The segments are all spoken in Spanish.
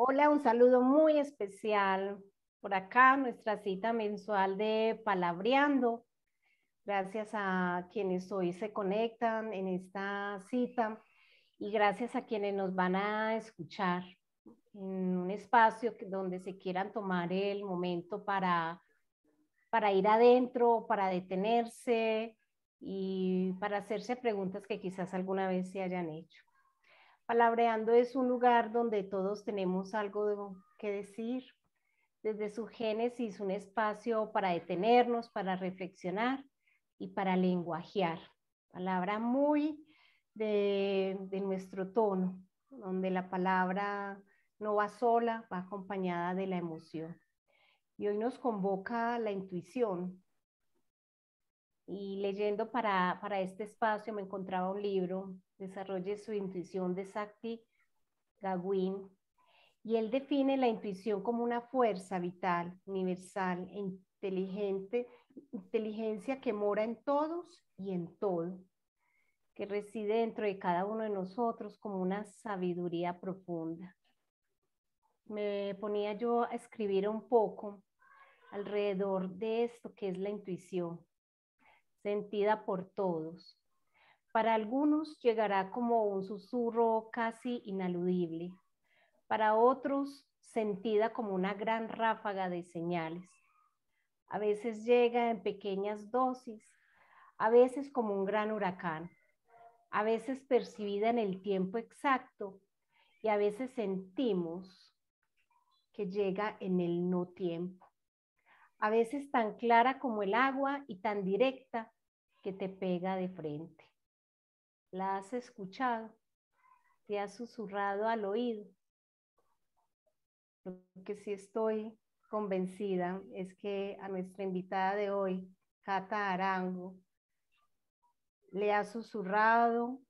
Hola, un saludo muy especial. Por acá, nuestra cita mensual de Palabreando. Gracias a quienes hoy se conectan en esta cita y gracias a quienes nos van a escuchar en un espacio donde se quieran tomar el momento para ir adentro, para detenerse y para hacerse preguntas que quizás alguna vez se hayan hecho. Palabreando es un lugar donde todos tenemos algo que decir. Desde su génesis, un espacio para detenernos, para reflexionar y para lenguajear. Palabra muy de nuestro tono, donde la palabra no va sola, va acompañada de la emoción. Y hoy nos convoca la intuición. Y leyendo para este espacio me encontraba un libro, Desarrolle su intuición, de Sakti Gawain, y él define la intuición como una fuerza vital, universal e inteligencia que mora en todos y en todo, que reside dentro de cada uno de nosotros como una sabiduría profunda. Me ponía yo a escribir un poco alrededor de esto que es la intuición, sentida por todos. Para algunos llegará como un susurro casi inaludible, para otros sentida como una gran ráfaga de señales. A veces llega en pequeñas dosis, a veces como un gran huracán, a veces percibida en el tiempo exacto y a veces sentimos que llega en el no tiempo. A veces tan clara como el agua y tan directa que te pega de frente. ¿La has escuchado? ¿Te has susurrado al oído? Lo que sí estoy convencida es que a nuestra invitada de hoy, Cata Arango, le ha susurrado,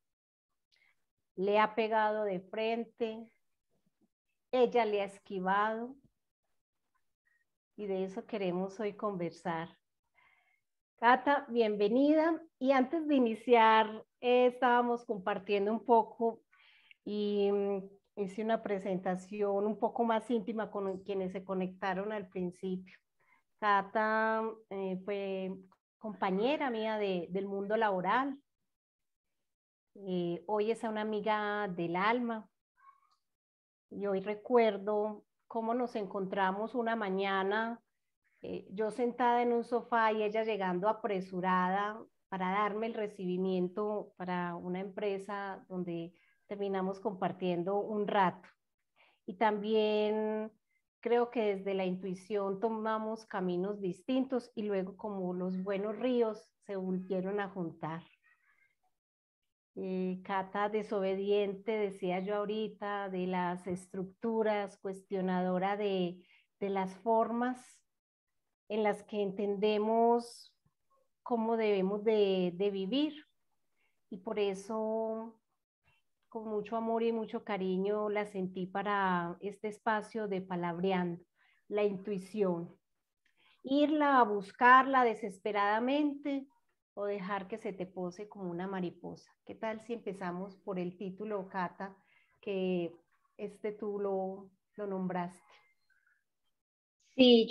le ha pegado de frente, ella le ha esquivado y de eso queremos hoy conversar. Cata, bienvenida. Y antes de iniciar, estábamos compartiendo un poco y hice una presentación un poco más íntima con quienes se conectaron al principio. Cata fue compañera mía del mundo laboral. Hoy es una amiga del alma. Y hoy recuerdo cómo nos encontramos una mañana, yo sentada en un sofá y ella llegando apresurada para darme el recibimiento para una empresa donde terminamos compartiendo un rato. Y también creo que desde la intuición tomamos caminos distintos y luego como los buenos ríos se volvieron a juntar. Cata desobediente, decía yo ahorita, de las estructuras, cuestionadora de las formas en las que entendemos cómo debemos de vivir. Y por eso, con mucho amor y mucho cariño, la sentí para este espacio de Palabreando, la intuición. Irla a buscarla desesperadamente o dejar que se te pose como una mariposa. ¿Qué tal si empezamos por el título, Cata, que tú lo nombraste? Sí,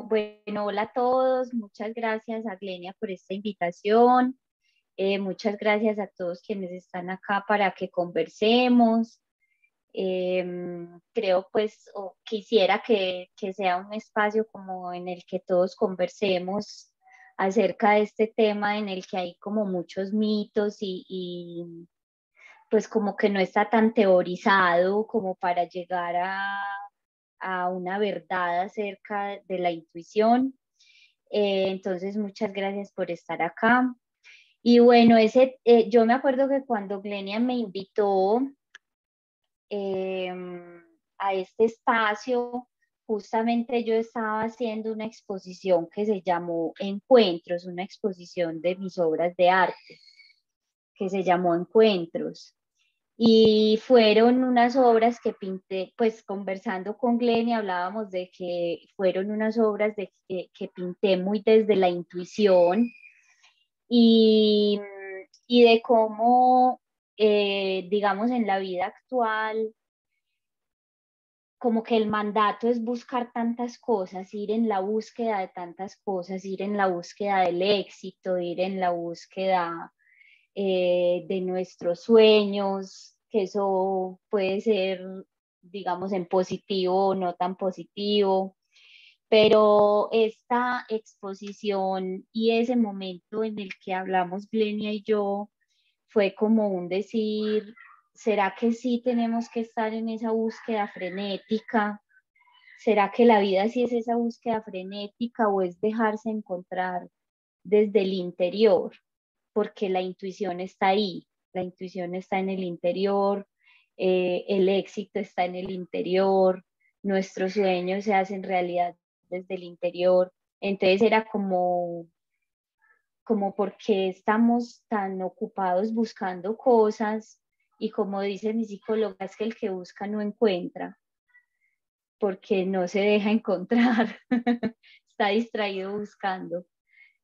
bueno, hola a todos, muchas gracias a Glenia por esta invitación, muchas gracias a todos quienes están acá para que conversemos. Creo pues, o quisiera que sea un espacio como en el que todos conversemos acerca de este tema en el que hay como muchos mitos y pues como que no está tan teorizado como para llegar a una verdad acerca de la intuición. Entonces, muchas gracias por estar acá. Y bueno, yo me acuerdo que cuando Glenia me invitó eh, a este espacio, justamente yo estaba haciendo una exposición que se llamó Encuentros, una exposición de mis obras de arte, que se llamó Encuentros. Y fueron unas obras que pinté, pues conversando con Glenn y hablábamos de que fueron unas obras que pinté muy desde la intuición y, y de cómo, digamos, en la vida actual, como que el mandato es buscar tantas cosas, ir en la búsqueda de tantas cosas, ir en la búsqueda del éxito, ir en la búsqueda de nuestros sueños, que eso puede ser, digamos, en positivo o no tan positivo, pero esta exposición y ese momento en el que hablamos Glenia y yo fue como un decir, ¿será que sí tenemos que estar en esa búsqueda frenética? ¿Será que la vida sí es esa búsqueda frenética o es dejarse encontrar desde el interior? Porque la intuición está ahí, la intuición está en el interior, el éxito está en el interior, nuestros sueños se hacen realidad desde el interior. Entonces era como porque estamos tan ocupados buscando cosas y como dice mi psicóloga, es que el que busca no encuentra, porque no se deja encontrar, está distraído buscando.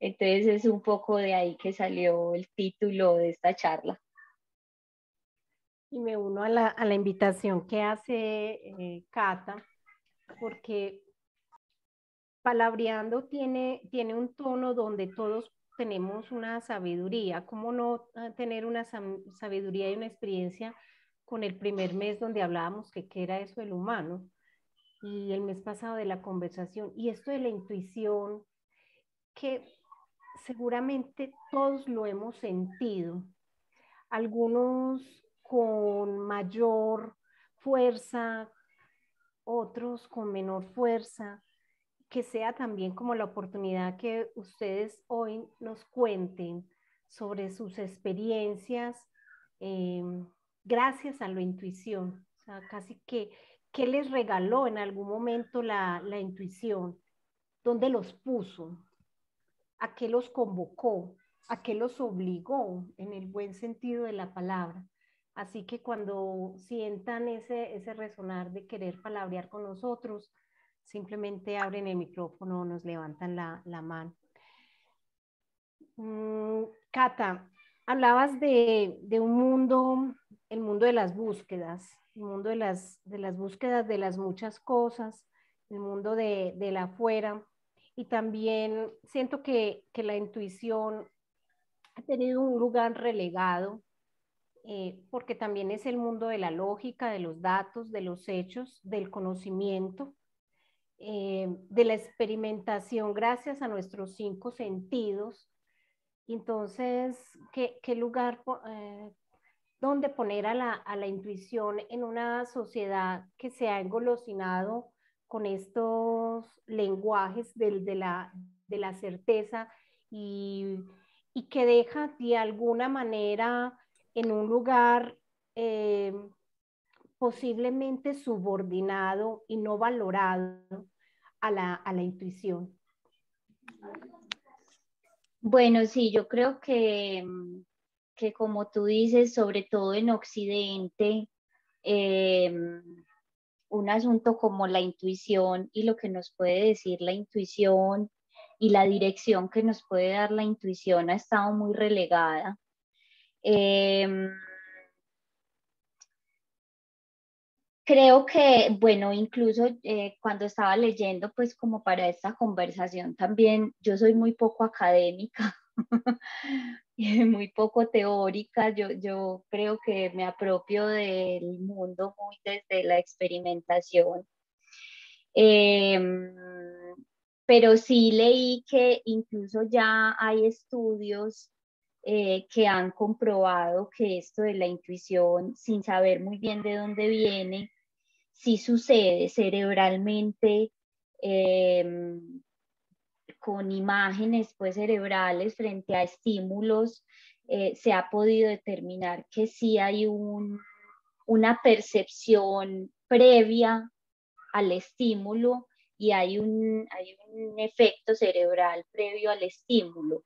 Entonces es un poco de ahí que salió el título de esta charla. Y me uno a la invitación que hace Cata, porque palabreando tiene un tono donde todos tenemos una sabiduría. ¿Cómo no tener una sabiduría y una experiencia con el primer mes donde hablábamos que qué era eso del humano? Y el mes pasado de la conversación. Y esto de la intuición, que seguramente todos lo hemos sentido, algunos con mayor fuerza, otros con menor fuerza, que sea también como la oportunidad que ustedes hoy nos cuenten sobre sus experiencias eh, gracias a la intuición. O sea, casi que, ¿qué les regaló en algún momento la intuición? ¿Dónde los puso? ¿A qué los convocó? ¿A qué los obligó en el buen sentido de la palabra? Así que cuando sientan ese resonar de querer palabrear con nosotros, simplemente abren el micrófono o nos levantan la mano. Cata, hablabas de un mundo, el mundo de las búsquedas, el mundo de las búsquedas de las muchas cosas, el mundo de la afuera. Y también siento que la intuición ha tenido un lugar relegado, porque también es el mundo de la lógica, de los datos, de los hechos, del conocimiento, de la experimentación gracias a nuestros cinco sentidos. Entonces, ¿qué lugar, dónde poner a la intuición en una sociedad que se ha engolosinado con estos lenguajes de la certeza y, y que deja de alguna manera en un lugar posiblemente subordinado y no valorado a la intuición? Bueno, sí, yo creo que como tú dices, sobre todo en Occidente, eh, un asunto como la intuición y lo que nos puede decir la intuición y la dirección que nos puede dar la intuición ha estado muy relegada. Creo que, bueno, incluso cuando estaba leyendo, pues como para esta conversación también, yo soy muy poco académica, muy poco teórica, yo creo que me apropio del mundo muy desde la experimentación. Em, pero sí leí que incluso ya hay estudios que han comprobado que esto de la intuición, sin saber muy bien de dónde viene, sí sucede cerebralmente, con imágenes pues, cerebrales frente a estímulos. Se ha podido determinar que sí hay una percepción previa al estímulo y hay un efecto cerebral previo al estímulo.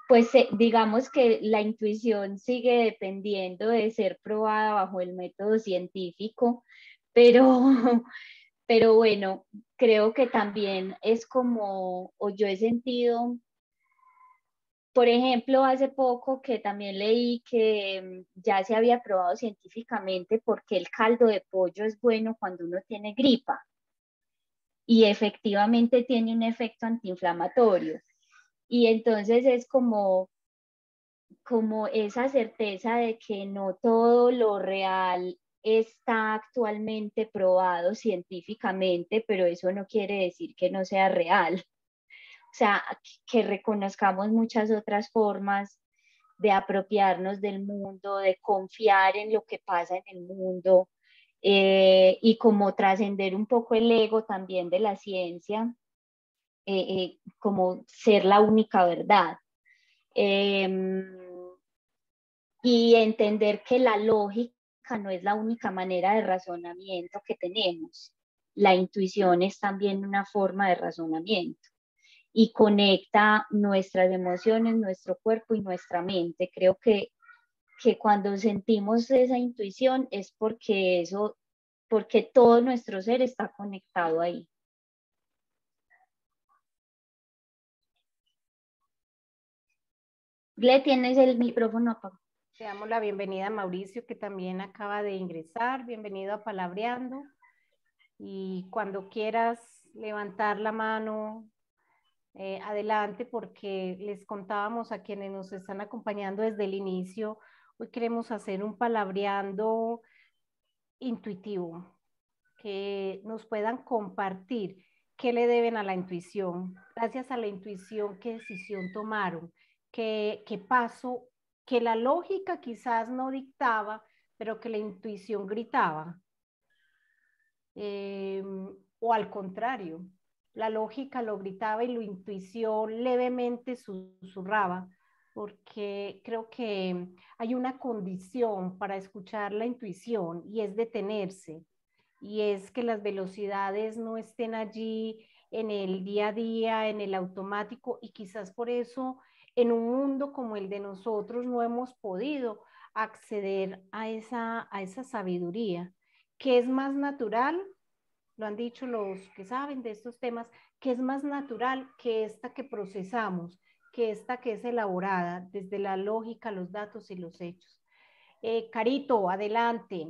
Pues digamos que la intuición sigue dependiendo de ser probada bajo el método científico, pero, pero bueno, creo que también es como, o yo he sentido por ejemplo, hace poco que también leí que ya se había probado científicamente porque el caldo de pollo es bueno cuando uno tiene gripa y efectivamente tiene un efecto antiinflamatorio. Y entonces es como esa certeza de que no todo lo real está actualmente probado científicamente, pero eso no quiere decir que no sea real. O sea, que reconozcamos muchas otras formas de apropiarnos del mundo, de confiar en lo que pasa en el mundo, y como trascender un poco el ego también de la ciencia, como ser la única verdad. Y entender que la lógica no es la única manera de razonamiento que tenemos. La intuición es también una forma de razonamiento y conecta nuestras emociones, nuestro cuerpo y nuestra mente. Creo que cuando sentimos esa intuición es porque todo nuestro ser está conectado ahí. Le tienes el micrófono apagado. Le damos la bienvenida a Mauricio, que también acaba de ingresar. Bienvenido a Palabreando. Y cuando quieras levantar la mano, adelante, porque les contábamos a quienes nos están acompañando desde el inicio, hoy queremos hacer un palabreando intuitivo, que nos puedan compartir qué le deben a la intuición, gracias a la intuición, qué decisión tomaron, qué paso, que la lógica quizás no dictaba, pero que la intuición gritaba. Eh, o al contrario, la lógica lo gritaba y la intuición levemente susurraba, porque creo que hay una condición para escuchar la intuición y es detenerse, y es que las velocidades no estén allí en el día a día, en el automático, y quizás por eso en un mundo como el de nosotros no hemos podido acceder a esa sabiduría, que es más natural, lo han dicho los que saben de estos temas, que es más natural que esta que procesamos, que esta que es elaborada desde la lógica, los datos y los hechos. Carito, adelante.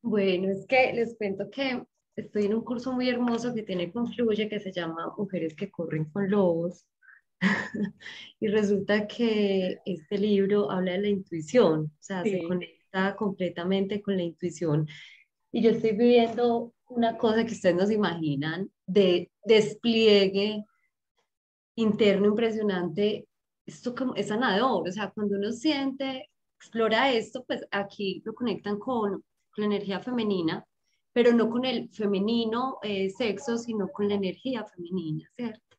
Bueno, es que les cuento que estoy en un curso muy hermoso que tiene Confluye que se llama Mujeres que corren con lobos. Y resulta que este libro habla de la intuición, o sea, se Sí. conecta completamente con la intuición. Y yo estoy viviendo una cosa que ustedes no se imaginan, de despliegue interno impresionante. Esto como, es sanador, o sea, cuando uno siente, explora esto, pues aquí lo conectan con la energía femenina, pero no con el femenino sexo, sino con la energía femenina, ¿cierto?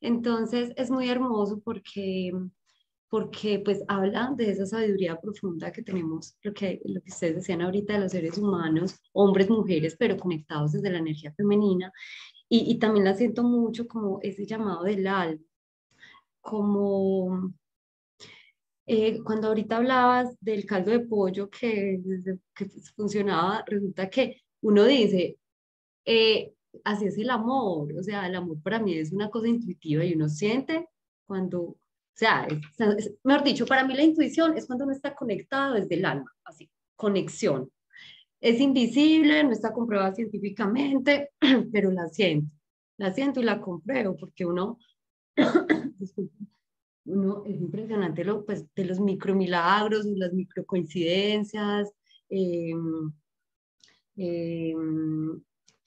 Entonces es muy hermoso porque pues habla de esa sabiduría profunda que tenemos, lo que ustedes decían ahorita de los seres humanos, hombres, mujeres, pero conectados desde la energía femenina. Y también la siento mucho como ese llamado del alma, como cuando ahorita hablabas del caldo de pollo que funcionaba, resulta que uno dice, así es el amor, o sea, el amor para mí es una cosa intuitiva y uno siente cuando, o sea, mejor dicho, para mí la intuición es cuando uno está conectado desde el alma, así, conexión. Es invisible, no está comprobada científicamente, pero la siento y la compruebo porque uno, disculpe, uno es impresionante pues, de los micromilagros, las microcoincidencias, eh, eh,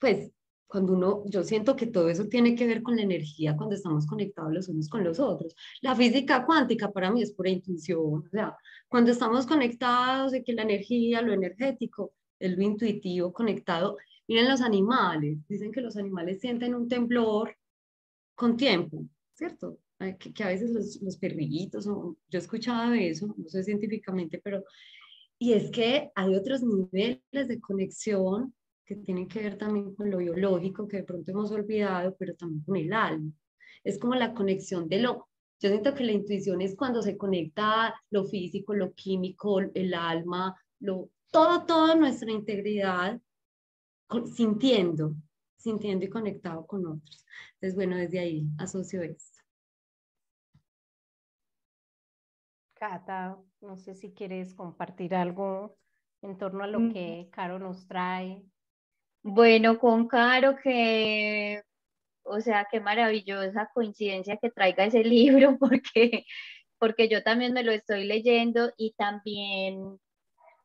pues cuando yo siento que todo eso tiene que ver con la energía cuando estamos conectados los unos con los otros. La física cuántica para mí es pura intuición, o sea, cuando estamos conectados, de que la energía, lo energético, es lo intuitivo, conectado. Miren los animales, dicen que los animales sienten un temblor con tiempo, ¿cierto? Que a veces los perrillitos, yo he escuchado eso, no sé científicamente, pero y es que hay otros niveles de conexión que tienen que ver también con lo biológico, que de pronto hemos olvidado, pero también con el alma. Es como la conexión yo siento que la intuición es cuando se conecta lo físico, lo químico, el alma, toda nuestra integridad sintiendo. sintiendo y conectado con otros. Entonces, bueno, desde ahí asocio esto. Cata, no sé si quieres compartir algo en torno a lo que Caro nos trae. Bueno, con Caro, o sea, qué maravillosa coincidencia que traiga ese libro, porque yo también me lo estoy leyendo y también, o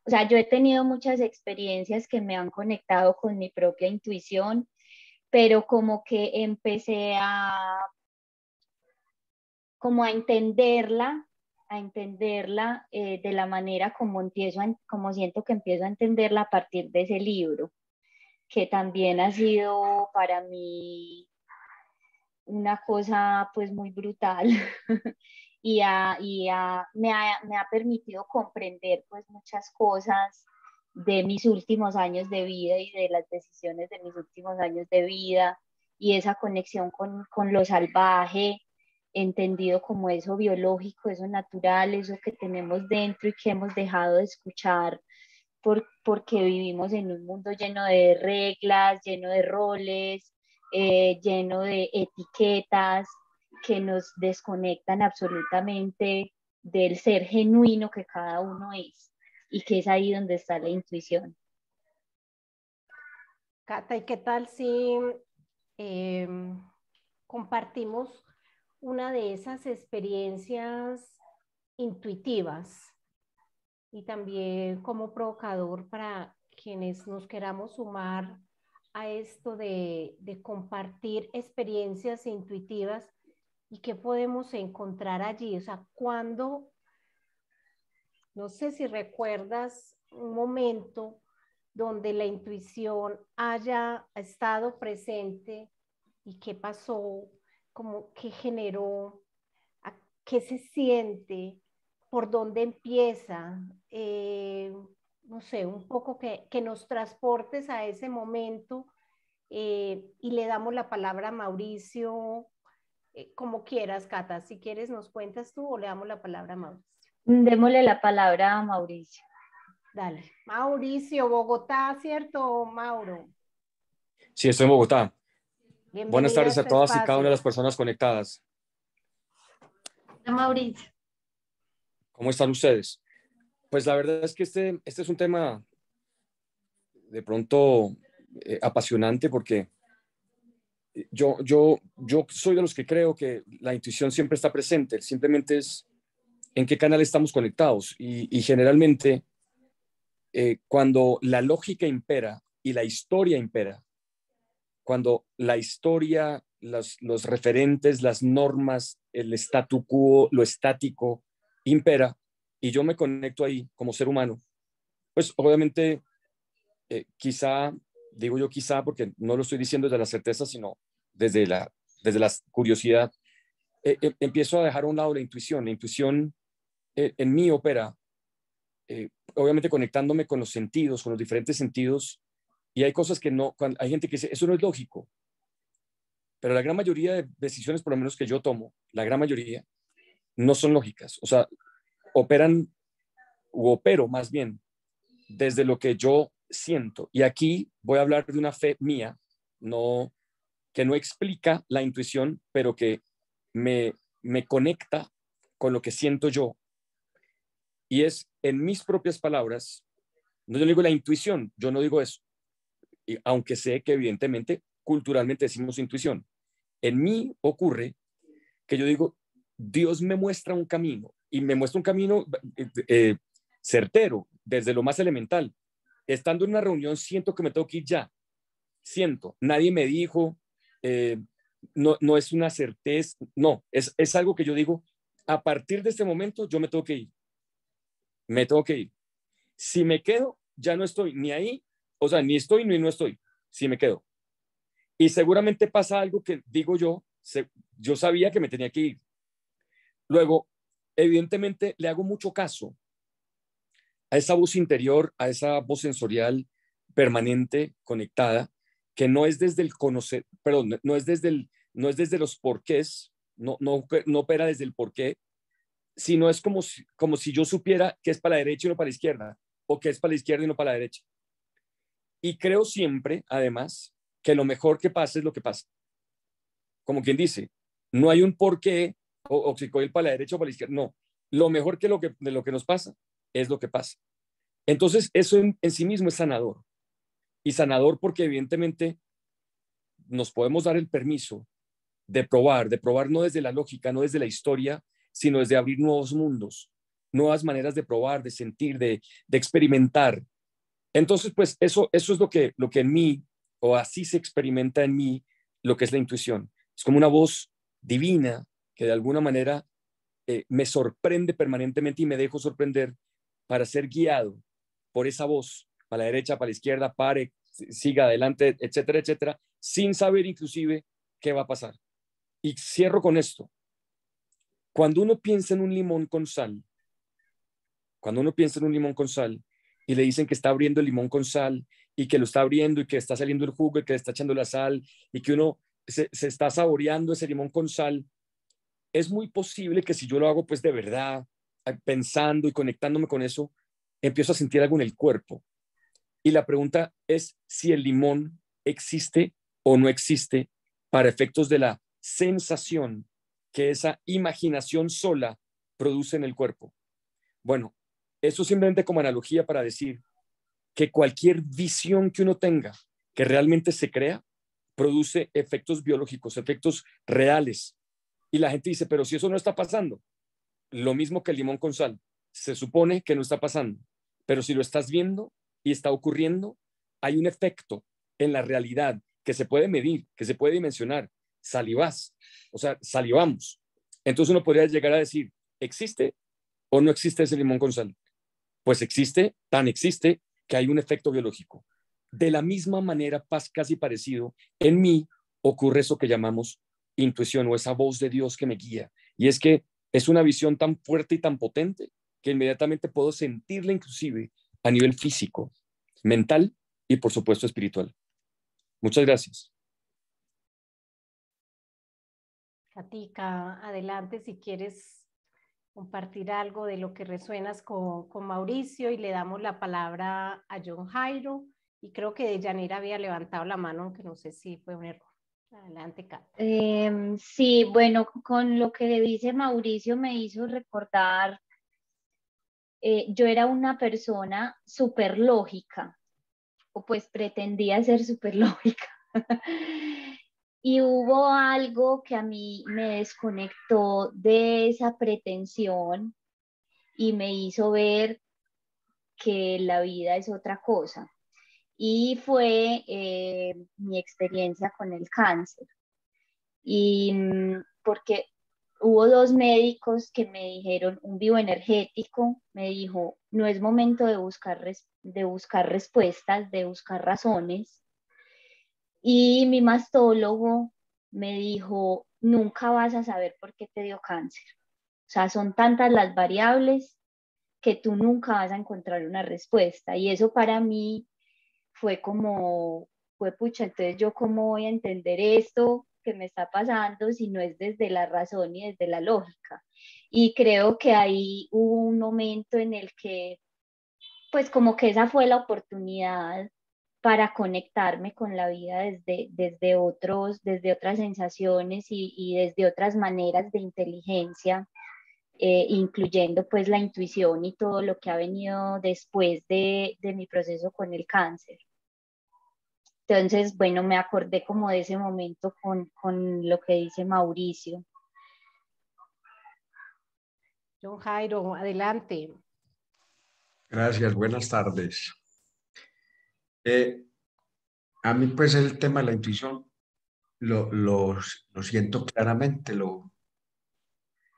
sea, yo he tenido muchas experiencias que me han conectado con mi propia intuición, pero como que empecé como a entenderla de la manera como como siento que empiezo a entenderla a partir de ese libro, que también ha sido para mí una cosa pues muy brutal me ha permitido comprender pues muchas cosas de mis últimos años de vida y de las decisiones de mis últimos años de vida y esa conexión con lo salvaje, entendido como eso biológico, eso natural, eso que tenemos dentro y que hemos dejado de escuchar porque vivimos en un mundo lleno de reglas, lleno de roles, lleno de etiquetas que nos desconectan absolutamente del ser genuino que cada uno es y que es ahí donde está la intuición. Cata, ¿y qué tal si compartimos una de esas experiencias intuitivas y también como provocador para quienes nos queramos sumar a esto de compartir experiencias intuitivas y qué podemos encontrar allí? O sea, cuando, no sé si recuerdas un momento donde la intuición haya estado presente y qué pasó, como qué generó, qué se siente, por dónde empieza, no sé, un poco que nos transportes a ese momento y le damos la palabra a Mauricio, como quieras, Cata, si quieres nos cuentas tú o le damos la palabra a Mauricio. Démosle la palabra a Mauricio. Dale. Mauricio, Bogotá, ¿cierto, Mauro? Sí, estoy en Bogotá. Buenas Bienvenido a tardes a este todas y cada una de espacio. las personas conectadas. Hola, Mauricio. ¿Cómo están ustedes? Pues la verdad es que este es un tema de pronto apasionante porque yo soy de los que creo que la intuición siempre está presente, simplemente es en qué canal estamos conectados y generalmente cuando la lógica impera y la historia impera, cuando la historia, los referentes, las normas, el statu quo, lo estático impera y yo me conecto ahí como ser humano, pues obviamente quizá, digo yo quizá porque no lo estoy diciendo desde la certeza, sino desde la curiosidad, empiezo a dejar a un lado la intuición. La intuición en mí opera, obviamente conectándome con los sentidos, con los diferentes sentidos, y hay cosas que no, hay gente que dice, eso no es lógico, pero la gran mayoría de decisiones, por lo menos que yo tomo, la gran mayoría, no son lógicas. O sea, operan, o opero más bien, desde lo que yo siento. Y aquí voy a hablar de una fe mía, no, que no explica la intuición, pero que me conecta con lo que siento yo. Y es en mis propias palabras, no yo digo la intuición, yo no digo eso, y aunque sé que evidentemente culturalmente decimos intuición. En mí ocurre que yo digo, Dios me muestra un camino y me muestra un camino certero, desde lo más elemental. Estando en una reunión, siento que me tengo que ir ya. Siento, nadie me dijo, no es una certeza, no, es algo que yo digo, a partir de este momento yo me tengo que ir. Me tengo que ir. Si me quedo, ya no estoy ni ahí, o sea, ni estoy ni no estoy, si me quedo. Y seguramente pasa algo que digo yo sabía que me tenía que ir. Luego, evidentemente, le hago mucho caso a esa voz interior, a esa voz sensorial permanente, conectada, que no es desde el conocer, perdón, no es desde los porqués, no opera desde el porqué, sino es como si yo supiera que es para la derecha y no para la izquierda, o que es para la izquierda y no para la derecha. Y creo siempre, además, que lo mejor que pasa es lo que pasa. Como quien dice, no hay un por qué o si coge para la derecha o para la izquierda. No, lo mejor de lo que nos pasa es lo que pasa. Entonces, eso en sí mismo es sanador. Y sanador porque evidentemente nos podemos dar el permiso de probar no desde la lógica, no desde la historia, sino desde abrir nuevos mundos, nuevas maneras de probar, de sentir, de experimentar. Entonces, pues eso es lo que en mí, o así se experimenta en mí, lo que es la intuición. Es como una voz divina que de alguna manera me sorprende permanentemente y me dejo sorprender para ser guiado por esa voz, para la derecha, para la izquierda, pare, siga adelante, etcétera, etcétera, sin saber inclusive qué va a pasar. Y cierro con esto. Cuando uno piensa en un limón con sal, y le dicen que está abriendo el limón con sal y que lo está abriendo y que está saliendo el jugo y que le está echando la sal y que uno se está saboreando ese limón con sal, es muy posible que si yo lo hago pues de verdad, pensando y conectándome con eso, empiezo a sentir algo en el cuerpo. Y la pregunta es si el limón existe o no existe para efectos de la sensación que esa imaginación sola produce en el cuerpo. Bueno, eso simplemente como analogía para decir que cualquier visión que uno tenga que realmente se crea, produce efectos biológicos, efectos reales. Y la gente dice, pero si eso no está pasando, lo mismo que el limón con sal, se supone que no está pasando, pero si lo estás viendo y está ocurriendo, hay un efecto en la realidad que se puede medir, que se puede dimensionar. Salivas, o sea, salivamos. Entonces uno podría llegar a decir, ¿existe o no existe ese limón con sal? Pues existe, tan existe, que hay un efecto biológico. De la misma manera, casi parecido, en mí ocurre eso que llamamos intuición o esa voz de Dios que me guía. Y es que es una visión tan fuerte y tan potente que inmediatamente puedo sentirla inclusive a nivel físico, mental y por supuesto espiritual. Muchas gracias. Katica, adelante si quieres compartir algo de lo que resuenas con Mauricio y le damos la palabra a John Jairo. Y creo que Yanira había levantado la mano, aunque no sé si fue un error. Adelante, Kat. Sí, bueno, con lo que dice Mauricio me hizo recordar, yo era una persona súper lógica, o pues pretendía ser súper lógica. Y hubo algo que a mí me desconectó de esa pretensión y me hizo ver que la vida es otra cosa. Y fue mi experiencia con el cáncer. Y porque hubo dos médicos que me dijeron, un bioenergético me dijo, no es momento de buscar respuestas, de buscar razones. Y mi mastólogo me dijo, nunca vas a saber por qué te dio cáncer. O sea, son tantas las variables que tú nunca vas a encontrar una respuesta. Y eso para mí fue como, fue pucha, entonces yo cómo voy a entender esto que me está pasando si no es desde la razón y desde la lógica. Y creo que ahí hubo un momento en el que, pues como que esa fue la oportunidad para conectarme con la vida desde otras sensaciones y desde otras maneras de inteligencia, incluyendo pues la intuición y todo lo que ha venido después de mi proceso con el cáncer. Entonces, bueno, me acordé como de ese momento con lo que dice Mauricio. John Jairo, adelante. Gracias, buenas tardes. A mí pues el tema de la intuición lo siento claramente, lo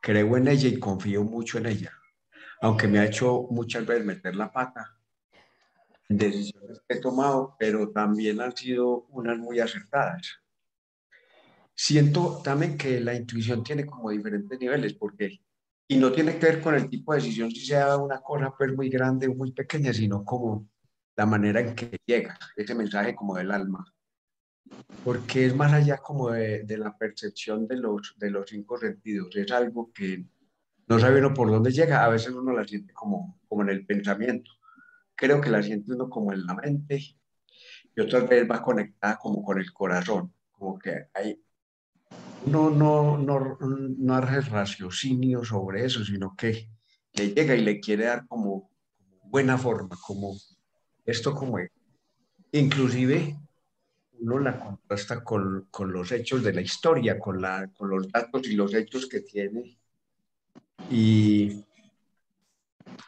creo en ella y confío mucho en ella, aunque me ha hecho muchas veces meter la pata en decisiones que he tomado, pero también han sido unas muy acertadas. Siento también que la intuición tiene como diferentes niveles, porque, y no tiene que ver con el tipo de decisión, si sea una cosa pues muy grande o muy pequeña, sino como la manera en que llega ese mensaje como del alma, porque es más allá como de la percepción de los cinco sentidos, es algo que no sabe uno por dónde llega, a veces uno la siente como en el pensamiento, creo que la siente uno como en la mente, y otras veces va conectada como con el corazón, como que hay, uno no hace raciocinio sobre eso, sino que le llega y le quiere dar como buena forma, como esto como es. Inclusive uno la contrasta con los hechos de la historia, con los datos y los hechos que tiene y,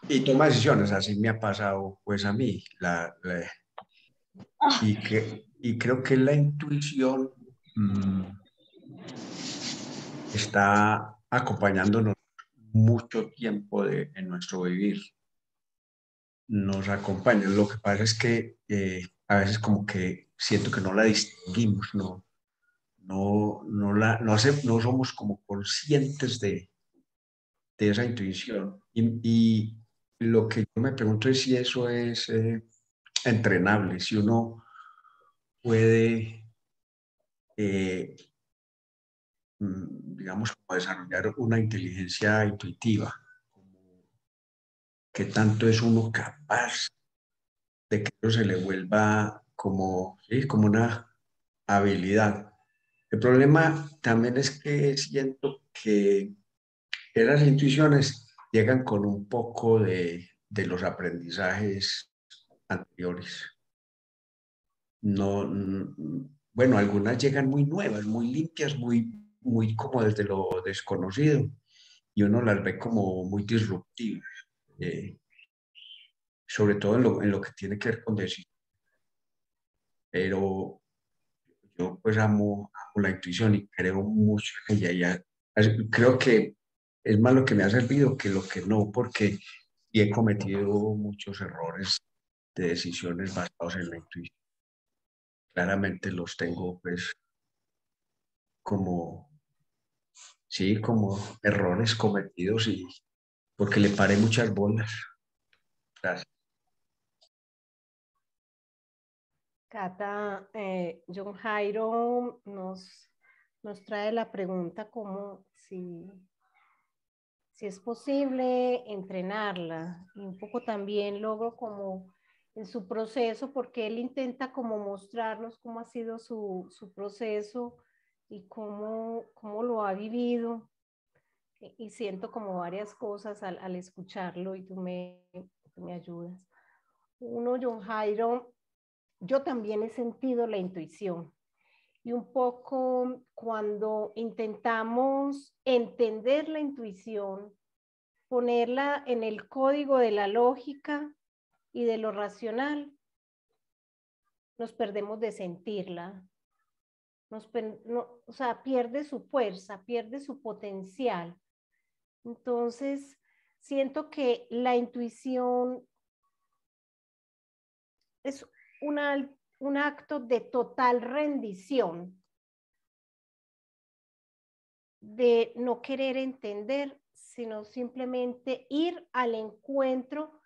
y toma decisiones. Así me ha pasado pues a mí. Y creo que la intuición está acompañándonos mucho tiempo en nuestro vivir. Nos acompaña. Lo que pasa es que a veces como que siento que no la distinguimos, no somos como conscientes de esa intuición. Y lo que yo me pregunto es si eso es entrenable, si uno puede, eh, digamos, como desarrollar una inteligencia intuitiva, que tanto es uno capaz de que eso se le vuelva como, ¿sí? Como una habilidad. El problema también es que siento que esas intuiciones llegan con un poco de los aprendizajes anteriores. No, bueno, algunas llegan muy nuevas, muy limpias, muy como desde lo desconocido y uno las ve como muy disruptivas, eh, sobre todo en lo que tiene que ver con decisión. Pero yo pues amo la intuición y creo mucho en ella. Creo que es más lo que me ha servido que lo que no, porque y he cometido muchos errores de decisiones basados en la intuición. Claramente los tengo pues como, sí, como errores cometidos y porque le paré muchas bolas. Gracias. Cata, John Jairo nos trae la pregunta como si es posible entrenarla y un poco también logro como en su proceso, porque él intenta como mostrarnos cómo ha sido su proceso y cómo lo ha vivido y siento como varias cosas al escucharlo y tú me ayudas. Uno, John Jairo, yo también he sentido la intuición y un poco cuando intentamos entender la intuición, ponerla en el código de la lógica y de lo racional, nos perdemos de sentirla. O sea, pierde su fuerza, pierde su potencial. Entonces, siento que la intuición es un acto de total rendición, de no querer entender, sino simplemente ir al encuentro.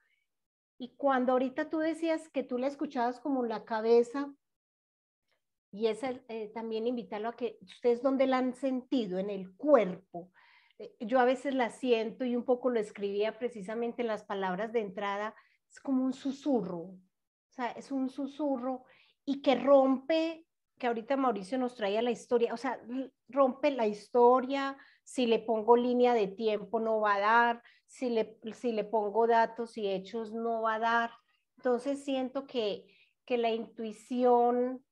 Y cuando ahorita tú decías que tú la escuchabas como la cabeza, y esa, también invitarlo a que ustedes dónde la han sentido, en el cuerpo. Yo a veces la siento y un poco lo escribía precisamente en las palabras de entrada, es como un susurro, o sea, es un susurro y que rompe, que ahorita Mauricio nos traía la historia, o sea, rompe la historia, si le pongo línea de tiempo no va a dar, si le pongo datos y hechos no va a dar. Entonces siento que la intuición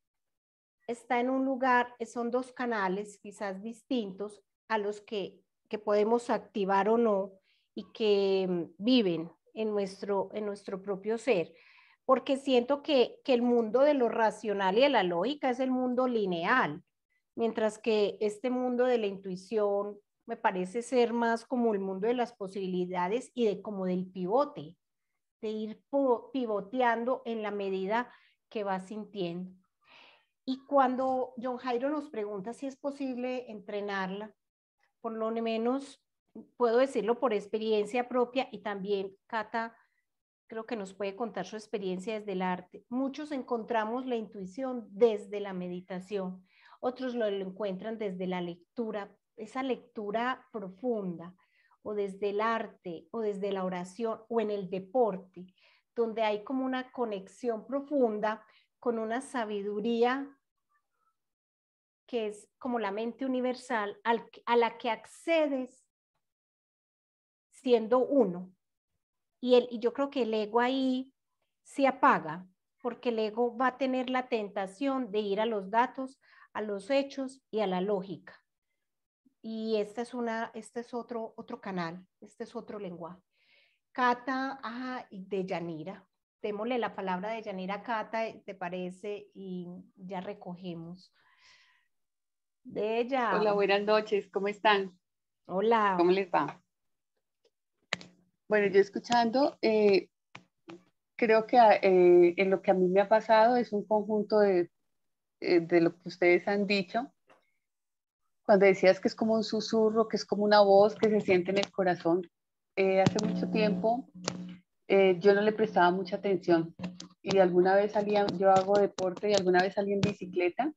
está en un lugar, son dos canales quizás distintos a los que podemos activar o no y que viven en nuestro propio ser. Porque siento que el mundo de lo racional y de la lógica es el mundo lineal, mientras que este mundo de la intuición me parece ser más como el mundo de las posibilidades y de como del pivote, de ir pivoteando en la medida que va sintiendo. Y cuando John Jairo nos pregunta si es posible entrenarla, por lo menos puedo decirlo por experiencia propia y también Cata creo que nos puede contar su experiencia desde el arte. Muchos encontramos la intuición desde la meditación, otros lo encuentran desde la lectura, esa lectura profunda, o desde el arte, o desde la oración, o en el deporte, donde hay como una conexión profunda con una sabiduría que es como la mente universal a la que accedes siendo uno. Y yo creo que el ego ahí se apaga, porque el ego va a tener la tentación de ir a los datos, a los hechos y a la lógica. Y este es otro canal, este es otro lenguaje. Cata, de Yanira. Démosle la palabra de Yanira a Cata, ¿te parece? Y ya recogemos. De ella. Hola, buenas noches, ¿cómo están? Hola. ¿Cómo les va? Bueno, yo escuchando, creo que en lo que a mí me ha pasado es un conjunto de lo que ustedes han dicho. Cuando decías que es como un susurro, que es como una voz que se siente en el corazón, hace mucho tiempo yo no le prestaba mucha atención y alguna vez salía, yo hago deporte y alguna vez salí en bicicleta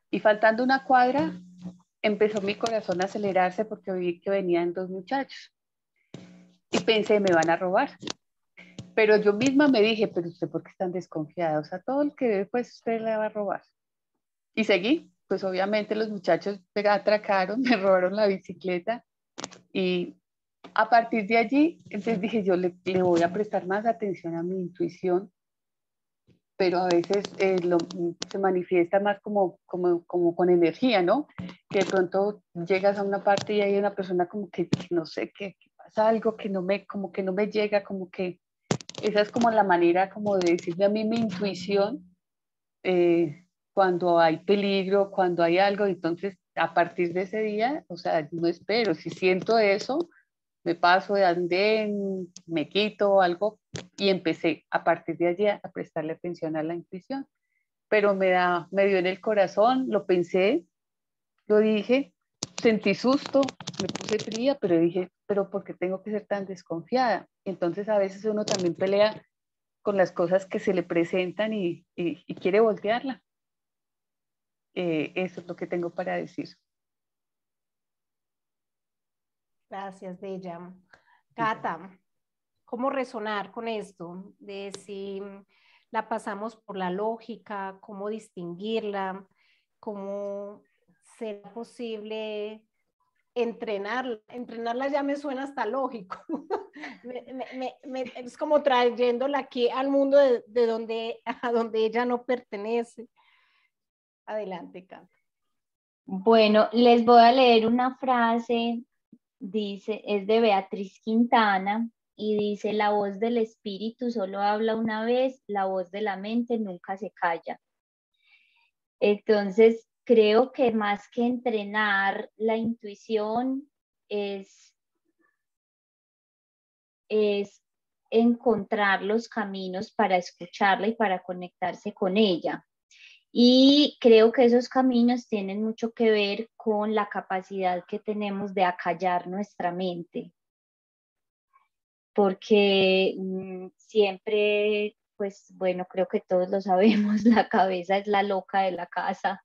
y faltando una cuadra empezó mi corazón a acelerarse porque vi que venían dos muchachos y pensé, me van a robar. Pero yo misma me dije, pero usted, ¿por qué es tan desconfiada? O sea, todo el que ve, pues usted le va a robar. Y seguí, pues obviamente los muchachos me atracaron, me robaron la bicicleta y a partir de allí, entonces dije, yo le voy a prestar más atención a mi intuición, pero a veces se manifiesta más como con energía, ¿no? Que de pronto llegas a una parte y hay una persona como que no sé, que pasa algo que como que no me llega, como que esa es como la manera como de decirle a mí mi intuición cuando hay peligro, cuando hay algo. Entonces, a partir de ese día, o sea, no espero. Si siento eso, me paso de andén, me quito algo y empecé a partir de allí a prestarle atención a la intuición. Pero me dio en el corazón, lo pensé, lo dije, sentí susto, me puse fría, pero dije, pero ¿por qué tengo que ser tan desconfiada? Entonces a veces uno también pelea con las cosas que se le presentan y quiere voltearla. Eso es lo que tengo para decir. Gracias, Bella. Cata, ¿cómo resonar con esto? De si la pasamos por la lógica, cómo distinguirla, cómo será posible entrenarla. Entrenarla ya me suena hasta lógico. Es como trayéndola aquí al mundo de donde, a donde ella no pertenece. Adelante, Cata. Bueno, les voy a leer una frase, dice, es de Beatriz Quintana y dice, la voz del espíritu solo habla una vez, la voz de la mente nunca se calla. Entonces, creo que más que entrenar la intuición es encontrar los caminos para escucharla y para conectarse con ella. Y creo que esos caminos tienen mucho que ver con la capacidad que tenemos de acallar nuestra mente. Porque siempre, pues bueno, creo que todos lo sabemos, la cabeza es la loca de la casa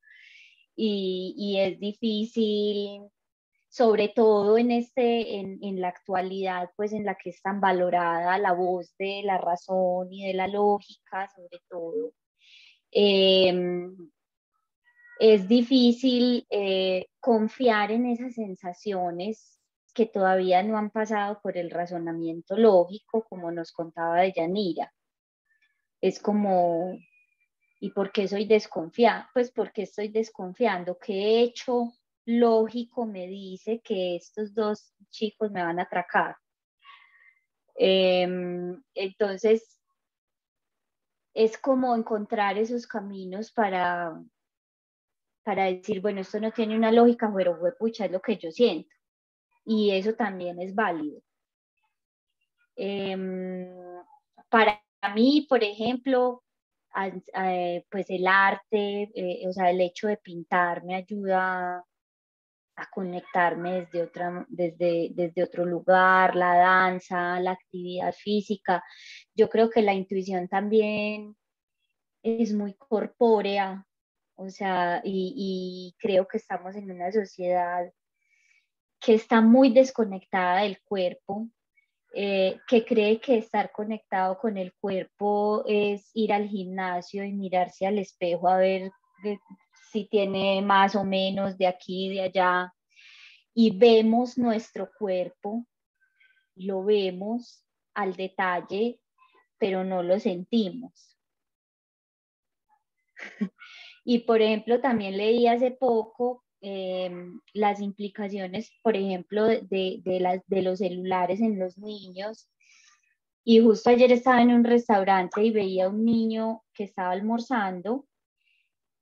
y es difícil, sobre todo en la actualidad, pues en la que es tan valorada la voz de la razón y de la lógica, sobre todo. Es difícil confiar en esas sensaciones que todavía no han pasado por el razonamiento lógico, como nos contaba de Yanira. Es como, ¿y por qué soy desconfiada? Pues porque estoy desconfiando. ¿Qué hecho lógico me dice que estos dos chicos me van a atracar? Entonces, es como encontrar esos caminos para decir, bueno, esto no tiene una lógica, pero pucha, es lo que yo siento. Y eso también es válido. Para mí, por ejemplo, pues el arte, o sea, el hecho de pintar me ayuda a conectarme desde otro lugar, la danza, la actividad física. Yo creo que la intuición también es muy corpórea, o sea, y creo que estamos en una sociedad que está muy desconectada del cuerpo. que cree que estar conectado con el cuerpo es ir al gimnasio y mirarse al espejo a ver si tiene más o menos de aquí y de allá, y vemos nuestro cuerpo, lo vemos al detalle, pero no lo sentimos. Y por ejemplo, también leí hace poco las implicaciones, por ejemplo, de los celulares en los niños. Y justo ayer estaba en un restaurante y veía a un niño que estaba almorzando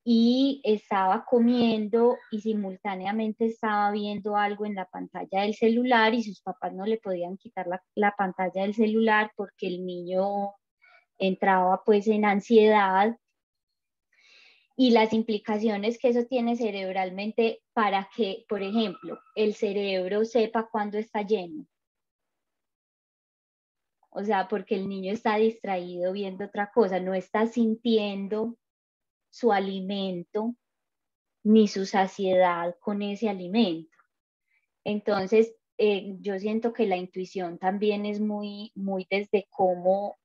y estaba comiendo y simultáneamente estaba viendo algo en la pantalla del celular, y sus papás no le podían quitar la pantalla del celular porque el niño entraba pues en ansiedad, y las implicaciones que eso tiene cerebralmente para que, por ejemplo, el cerebro sepa cuándo está lleno. O sea, porque el niño está distraído viendo otra cosa, no está sintiendo su alimento ni su saciedad con ese alimento. Entonces, yo siento que la intuición también es muy, muy desde cómo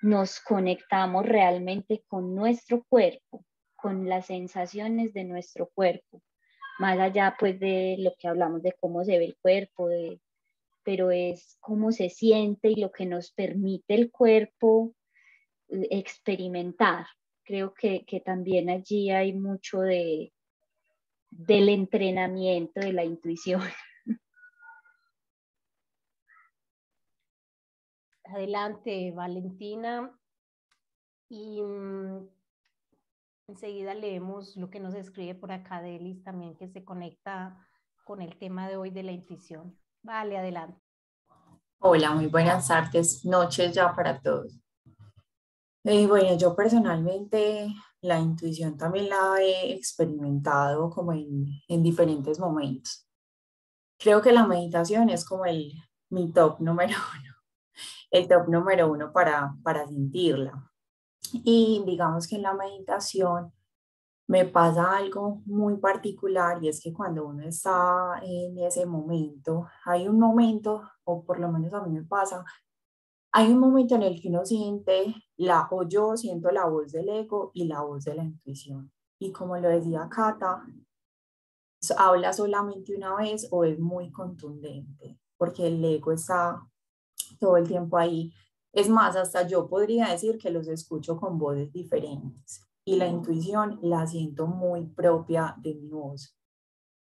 nos conectamos realmente con nuestro cuerpo, con las sensaciones de nuestro cuerpo, más allá pues de lo que hablamos de cómo se ve el cuerpo, pero es cómo se siente y lo que nos permite el cuerpo experimentar. Creo que también allí hay mucho del entrenamiento de la intuición. Adelante, Valentina. Y enseguida leemos lo que nos escribe por acá Delis también, que se conecta con el tema de hoy de la intuición. Vale, adelante. Hola, muy buenas tardes, noches ya para todos. Bueno, yo personalmente la intuición también la he experimentado como en diferentes momentos. Creo que la meditación es como mi top número uno, el top número uno para sentirla. Y digamos que en la meditación me pasa algo muy particular, y es que cuando uno está en ese momento, hay un momento, o por lo menos a mí me pasa, hay un momento en el que uno siente, o yo siento la voz del ego y la voz de la intuición. Y como lo decía Cata, habla solamente una vez o es muy contundente, porque el ego está todo el tiempo ahí. Es más, hasta yo podría decir que los escucho con voces diferentes. Y la intuición la siento muy propia de mi voz,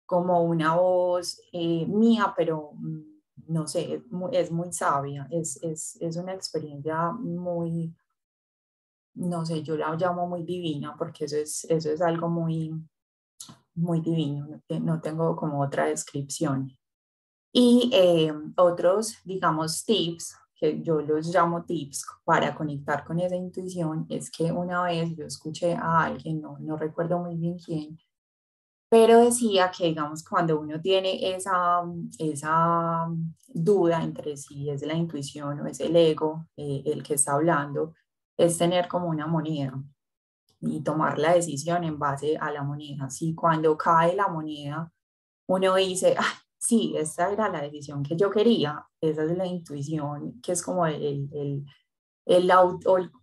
como una voz mía, pero no sé, es muy sabia, es una experiencia muy, no sé, yo la llamo muy divina, porque eso es algo muy, muy divino, no tengo como otra descripción. Y otros, digamos, tips, que yo los llamo tips para conectar con esa intuición, es que una vez yo escuché a alguien, no recuerdo muy bien quién, pero decía que, digamos, cuando uno tiene esa duda entre si es la intuición o es el ego el que está hablando, es tener como una moneda y tomar la decisión en base a la moneda. Si cuando cae la moneda uno dice, ah, sí, esa era la decisión que yo quería, esa es la intuición, que es como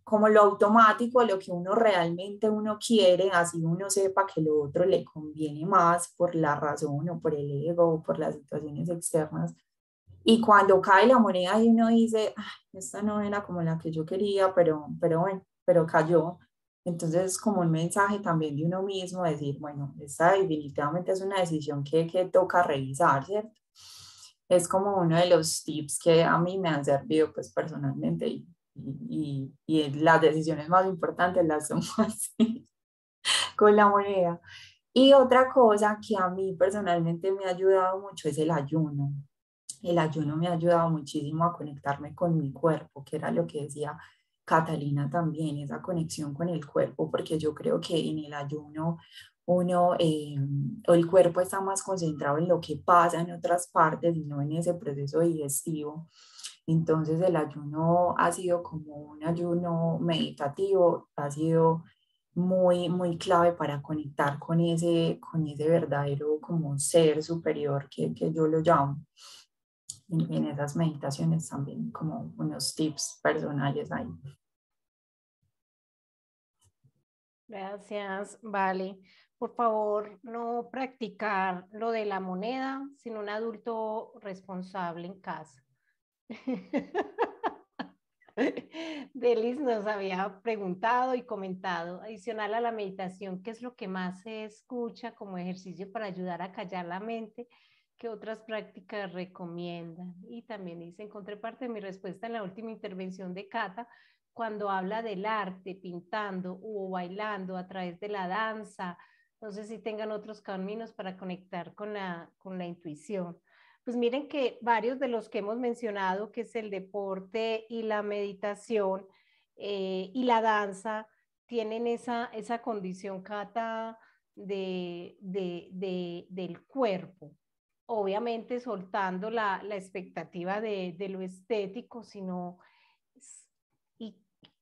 como lo automático, lo que uno realmente uno quiere, así uno sepa que lo otro le conviene más por la razón o por el ego o por las situaciones externas. Y cuando cae la moneda y uno dice, esta no era como la que yo quería, pero bueno, pero cayó. Entonces es como un mensaje también de uno mismo, decir, bueno, esta definitivamente es una decisión que toca revisar, ¿cierto? Es como uno de los tips que a mí me han servido pues personalmente, y las decisiones más importantes las tomo así, con la moneda. Y otra cosa que a mí personalmente me ha ayudado mucho es el ayuno. El ayuno me ha ayudado muchísimo a conectarme con mi cuerpo, que era lo que decía Catalina también, esa conexión con el cuerpo, porque yo creo que en el ayuno el cuerpo está más concentrado en lo que pasa en otras partes y no en ese proceso digestivo. Entonces el ayuno ha sido como un ayuno meditativo, ha sido muy, muy clave para conectar con ese verdadero como ser superior que yo lo llamo. en esas meditaciones también, como unos tips personales ahí. Gracias, vale. Por favor, no practicar lo de la moneda, sino un adulto responsable en casa. Delis nos había preguntado y comentado, adicional a la meditación, ¿qué es lo que más se escucha como ejercicio para ayudar a callar la mente? ¿Qué otras prácticas recomiendan? Y también dice, encontré parte de mi respuesta en la última intervención de Cata, cuando habla del arte, pintando o bailando a través de la danza. No sé si tengan otros caminos para conectar con la intuición. Pues miren que varios de los que hemos mencionado, que es el deporte y la meditación y la danza, tienen esa condición, Cata, del cuerpo. Obviamente soltando la expectativa de lo estético, sino y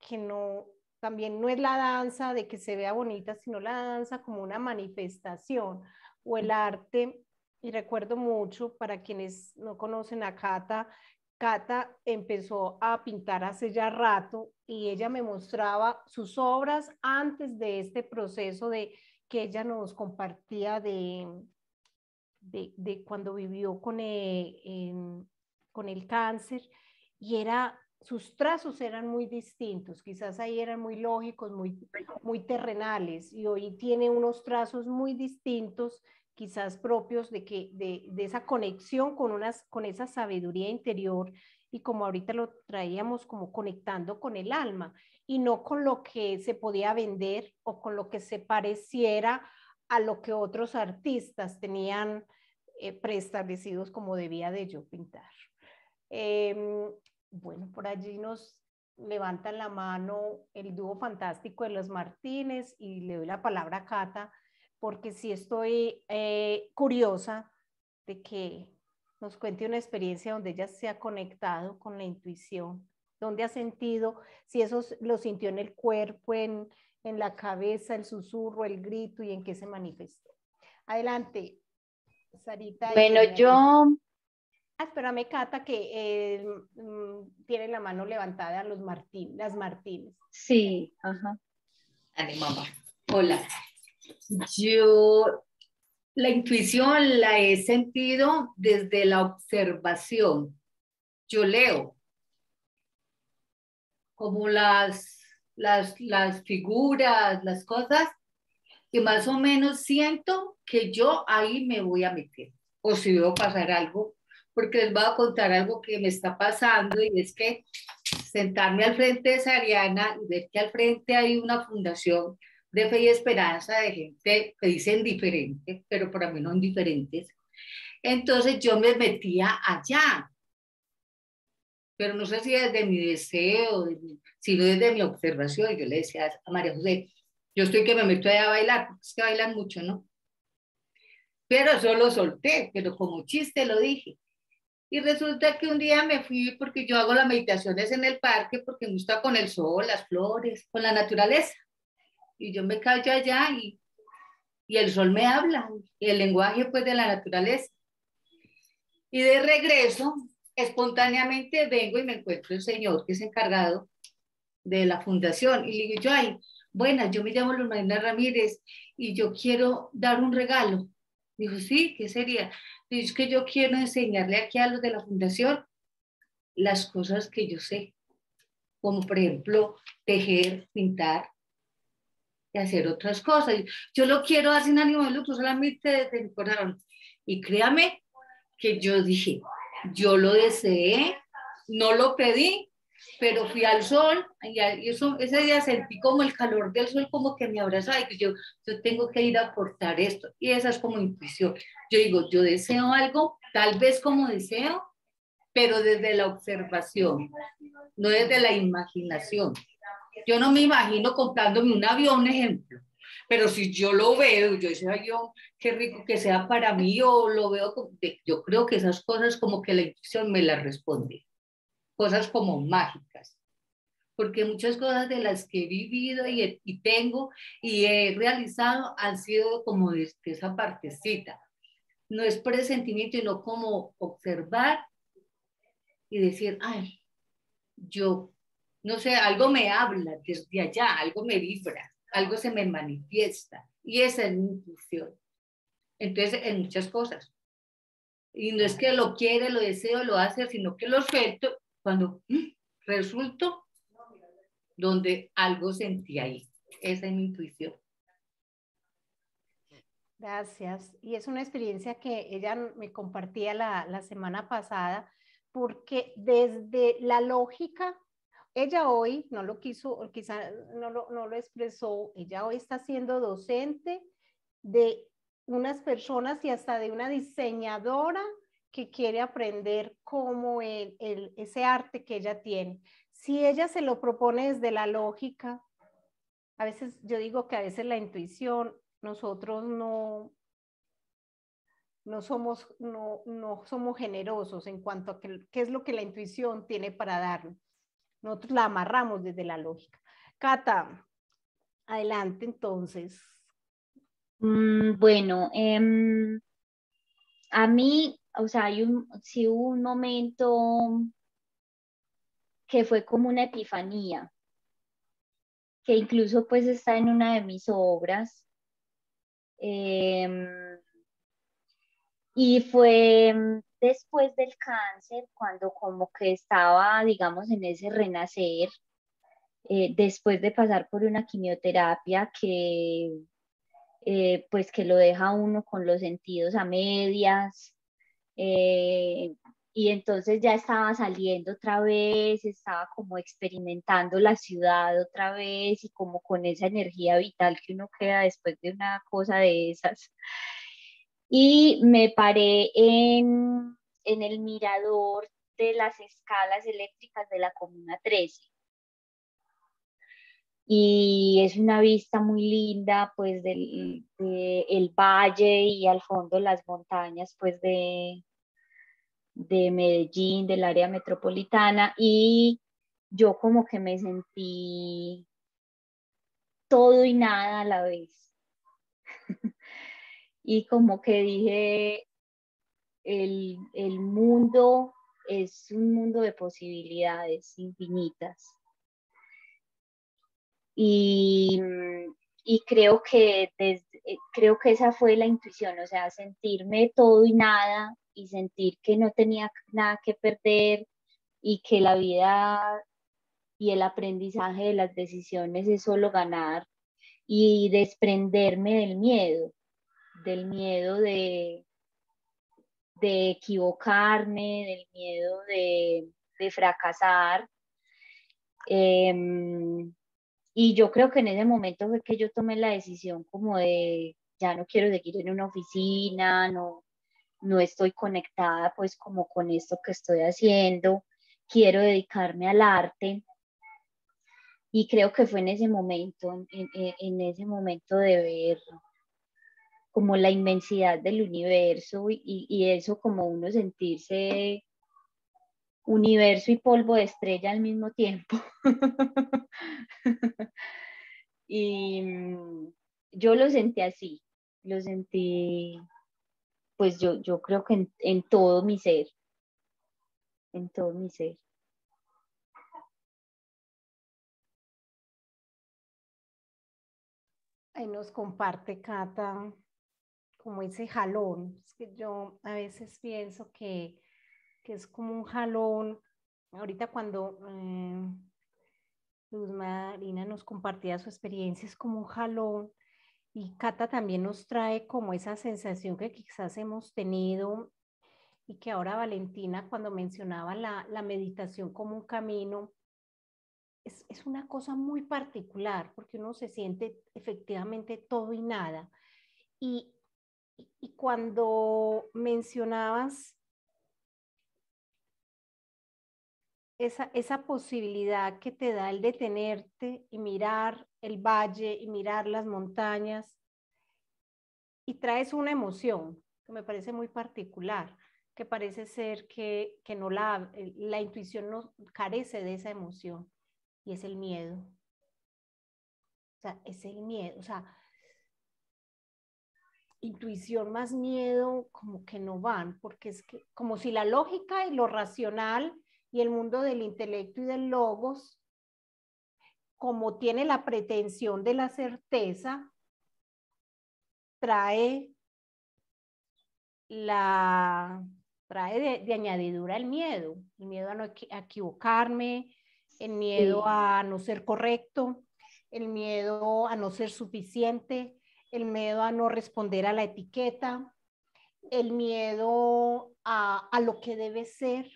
que no, también no es la danza de que se vea bonita, sino la danza como una manifestación o el arte. Y recuerdo mucho, para quienes no conocen a Cata, Cata empezó a pintar hace ya rato y ella me mostraba sus obras antes de este proceso de que ella nos compartía de cuando vivió con el cáncer, y sus trazos eran muy distintos, quizás ahí eran muy lógicos, muy terrenales, y hoy tiene unos trazos muy distintos, quizás propios de esa conexión con esa sabiduría interior, y como ahorita lo traíamos, como conectando con el alma, y no con lo que se podía vender o con lo que se pareciera a lo que otros artistas tenían preestablecidos como debía de yo pintar. Bueno, por allí nos levantan la mano el dúo fantástico de los Martínez y le doy la palabra a Cata, porque sí estoy curiosa de que nos cuente una experiencia donde ella se ha conectado con la intuición, donde ha sentido, si eso lo sintió en el cuerpo, en la cabeza, el susurro, el grito, y en qué se manifestó. Adelante, Sarita. Bueno, yo... espérame, Cata, que tiene la mano levantada las Martínez. Sí, ajá. Dale, mamá. Hola. Yo la intuición la he sentido desde la observación. Yo leo como las figuras, las cosas, que más o menos siento que yo ahí me voy a meter. O si veo pasar algo, porque les voy a contar algo que me está pasando, y es que sentarme al frente de Sariana y ver que al frente hay una fundación de fe y esperanza de gente que dicen diferente, pero para mí no son diferentes. Entonces yo me metía allá, pero no sé si desde mi deseo, sino desde mi observación. Yo le decía a María José, yo estoy que me meto allá a bailar, porque es que bailan mucho, ¿no? Pero eso lo solté, pero como chiste lo dije. Y resulta que un día me fui, porque yo hago las meditaciones en el parque, porque me gusta con el sol, las flores, con la naturaleza. Y yo me callo allá y el sol me habla, y el lenguaje pues de la naturaleza. Y de regreso, espontáneamente vengo y me encuentro el señor que es encargado de la fundación. Y le digo yo, ay, buenas, yo me llamo Luz Marina Ramírez y yo quiero dar un regalo. Dijo, sí, ¿qué sería? Dijo, es que yo quiero enseñarle aquí a los de la fundación las cosas que yo sé, como por ejemplo tejer, pintar y hacer otras cosas. Yo lo quiero dar sin ánimo de lucro, solamente desde mi corazón. Y créame que yo dije, yo lo deseé, no lo pedí, pero fui al sol y ese día sentí como el calor del sol como que me abrazaba, y que yo tengo que ir a aportar esto. Y esa es como intuición. Yo digo, yo deseo algo, tal vez como deseo, pero desde la observación, no desde la imaginación. Yo no me imagino comprándome un avión, ejemplo, pero si yo lo veo, yo ese avión, qué rico que sea para mí, o lo veo, yo creo que esas cosas como que la intuición me las responde, cosas como mágicas, porque muchas cosas de las que he vivido y tengo y he realizado han sido como de esa partecita. No es presentimiento, sino como observar y decir, ay, yo, no sé, algo me habla desde allá, algo me vibra, algo se me manifiesta. Y esa es mi intuición. Entonces, en muchas cosas. Y no es que lo quiere, lo deseo, lo hace, sino que lo suelto cuando resulto donde algo sentí ahí. Esa es mi intuición. Gracias. Y es una experiencia que ella me compartía la semana pasada, porque desde la lógica, ella hoy no lo quiso, quizá no lo expresó, ella hoy está siendo docente de unas personas y hasta de una diseñadora que quiere aprender cómo ese arte que ella tiene. Si ella se lo propone desde la lógica, a veces yo digo que a veces la intuición, nosotros no somos generosos en cuanto a qué es lo que la intuición tiene para darnos. Nosotros la amarramos desde la lógica. Cata, adelante entonces. Bueno, a mí, o sea, sí hubo un momento que fue como una epifanía, que incluso pues está en una de mis obras. Y fue después del cáncer, cuando como que estaba, digamos, en ese renacer, después de pasar por una quimioterapia pues que lo deja uno con los sentidos a medias, y entonces ya estaba saliendo otra vez, estaba como experimentando la ciudad otra vez y como con esa energía vital que uno queda después de una cosa de esas. Y me paré en el mirador de las escalas eléctricas de la Comuna 13. Y es una vista muy linda, pues, del el valle y al fondo las montañas, pues, de Medellín, del área metropolitana. Y yo como que me sentí todo y nada a la vez. Y como que dije, el mundo es un mundo de posibilidades infinitas. Y, y creo que creo que esa fue la intuición, o sea, sentirme todo y nada y sentir que no tenía nada que perder y que la vida y el aprendizaje de las decisiones es solo ganar, y desprenderme del miedo de equivocarme, del miedo de fracasar. Y yo creo que en ese momento fue que yo tomé la decisión como de, ya no quiero seguir en una oficina, no estoy conectada pues como con esto que estoy haciendo, quiero dedicarme al arte. Y creo que fue en ese momento, en ese momento de ver como la inmensidad del universo y eso, como uno sentirse universo y polvo de estrella al mismo tiempo. Y yo lo sentí así, lo sentí, pues yo creo que en todo mi ser, en todo mi ser. Ahí nos comparte Cata como ese jalón. Es que yo a veces pienso que es como un jalón. Ahorita cuando Luz Marina nos compartía su experiencia, es como un jalón. Y Cata también nos trae como esa sensación que quizás hemos tenido y que ahora Valentina, cuando mencionaba la meditación como un camino, es una cosa muy particular porque uno se siente efectivamente todo y nada. Y, y cuando mencionabas esa posibilidad que te da el detenerte y mirar el valle y mirar las montañas, y traes una emoción que me parece muy particular, que parece ser que no la intuición no carece de esa emoción, y es el miedo. O sea, es el miedo, o sea, intuición más miedo como que no van, porque es que como si la lógica y lo racional Y el mundo del intelecto y del logos, como tiene la pretensión de la certeza, trae de añadidura el miedo a no a equivocarme, el miedo a no ser correcto, el miedo a no ser suficiente, el miedo a no responder a la etiqueta, el miedo a lo que debe ser.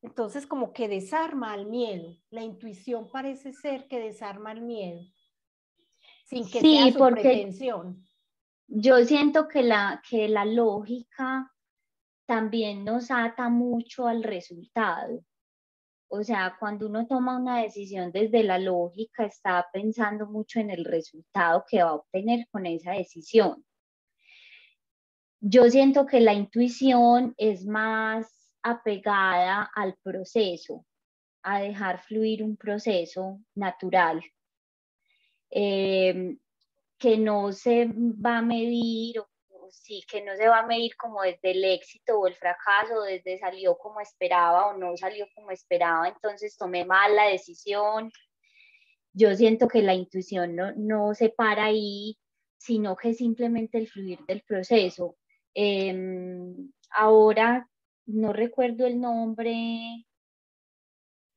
Entonces, como que desarma al miedo. La intuición parece ser que desarma al miedo, sin que sea su pretensión. Yo siento que la lógica también nos ata mucho al resultado. O sea, cuando uno toma una decisión desde la lógica, está pensando mucho en el resultado que va a obtener con esa decisión. Yo siento que la intuición es más apegada al proceso, a dejar fluir un proceso natural, que no se va a medir, sí, que no se va a medir como desde el éxito o el fracaso, desde salió como esperaba o no salió como esperaba, entonces tomé mal la decisión. Yo siento que la intuición no se para ahí, sino que simplemente el fluir del proceso. Ahora no recuerdo el nombre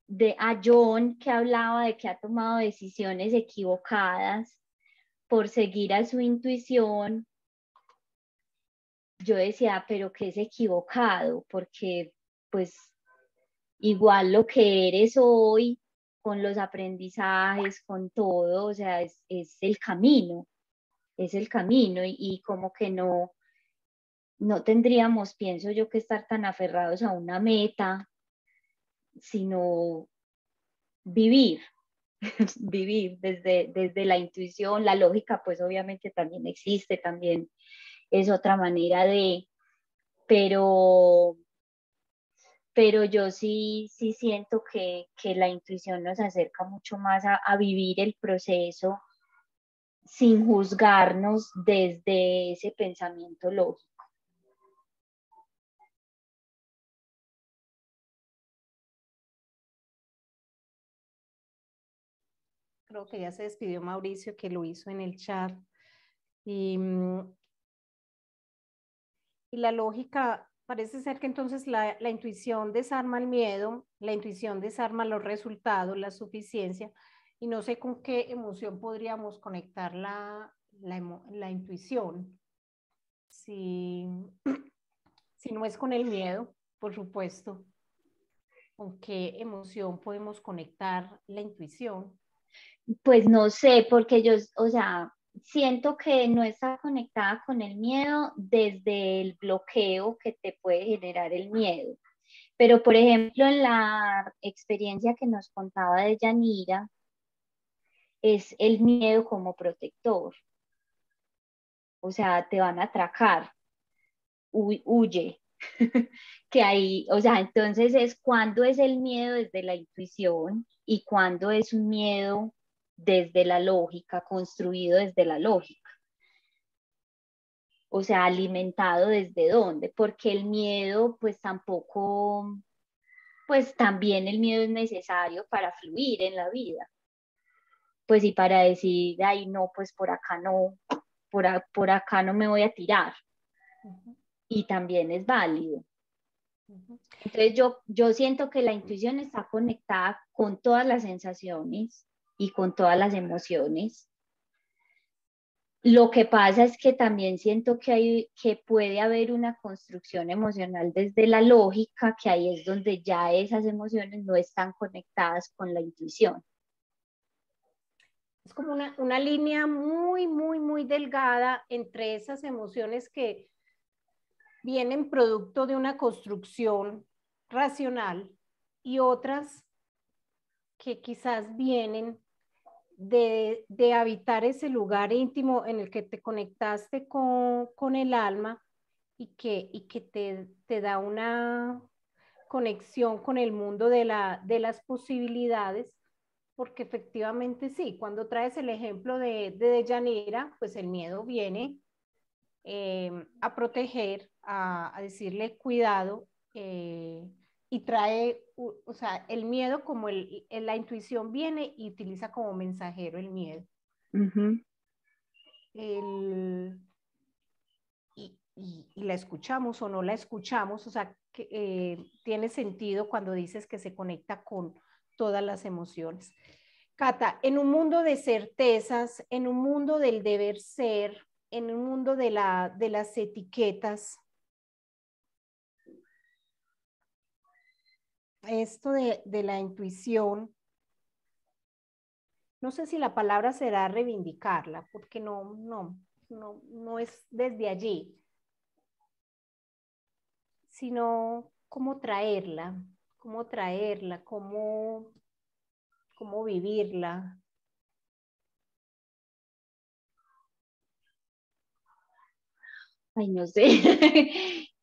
de John, que hablaba de que ha tomado decisiones equivocadas por seguir a su intuición. Yo decía, pero ¿qué es equivocado? Porque pues igual lo que eres hoy, con los aprendizajes, con todo, o sea, es el camino, y como que no tendríamos, pienso yo, que estar tan aferrados a una meta, sino vivir, vivir desde la intuición. La lógica pues obviamente también existe, también es otra manera pero yo sí siento que la intuición nos acerca mucho más a vivir el proceso sin juzgarnos desde ese pensamiento lógico. Creo que ya se despidió Mauricio, que lo hizo en el chat. Y la lógica, parece ser que entonces la intuición desarma el miedo, la intuición desarma los resultados, la suficiencia, y no sé con qué emoción podríamos conectar la intuición. Si no es con el miedo, por supuesto, ¿con qué emoción podemos conectar la intuición? Pues no sé, porque yo, o sea, siento que no está conectada con el miedo desde el bloqueo que te puede generar el miedo. Pero, por ejemplo, en la experiencia que nos contaba de Yanira, es el miedo como protector. O sea, te van a atracar, huye. Que ahí, o sea, entonces es cuando es el miedo desde la intuición y cuando es un miedo desde la lógica, construido desde la lógica. O sea, alimentado desde dónde, porque el miedo pues tampoco, pues también el miedo es necesario para fluir en la vida. Pues y para decir, ay no, pues por acá no, por acá no me voy a tirar. Y también es válido. Entonces yo siento que la intuición está conectada con todas las sensaciones y con todas las emociones. Lo que pasa es que también siento que puede haber una construcción emocional desde la lógica, que ahí es donde ya esas emociones no están conectadas con la intuición. Es como una línea muy, muy, muy delgada entre esas emociones que vienen producto de una construcción racional y otras que quizás vienen de habitar ese lugar íntimo en el que te conectaste con el alma y que te da una conexión con el mundo de las posibilidades, porque efectivamente sí, cuando traes el ejemplo de Deyanira, pues el miedo viene a proteger, a decirle cuidado, y trae, o sea, el miedo como la intuición viene y utiliza como mensajero el miedo. Y la escuchamos o no la escuchamos, o sea, que, tiene sentido cuando dices que se conecta con todas las emociones. Cata, en un mundo de certezas, en un mundo del deber ser, en un mundo de las etiquetas, esto de la intuición, no sé si la palabra será reivindicarla, porque no es desde allí, sino cómo traerla, cómo vivirla. Ay, no sé,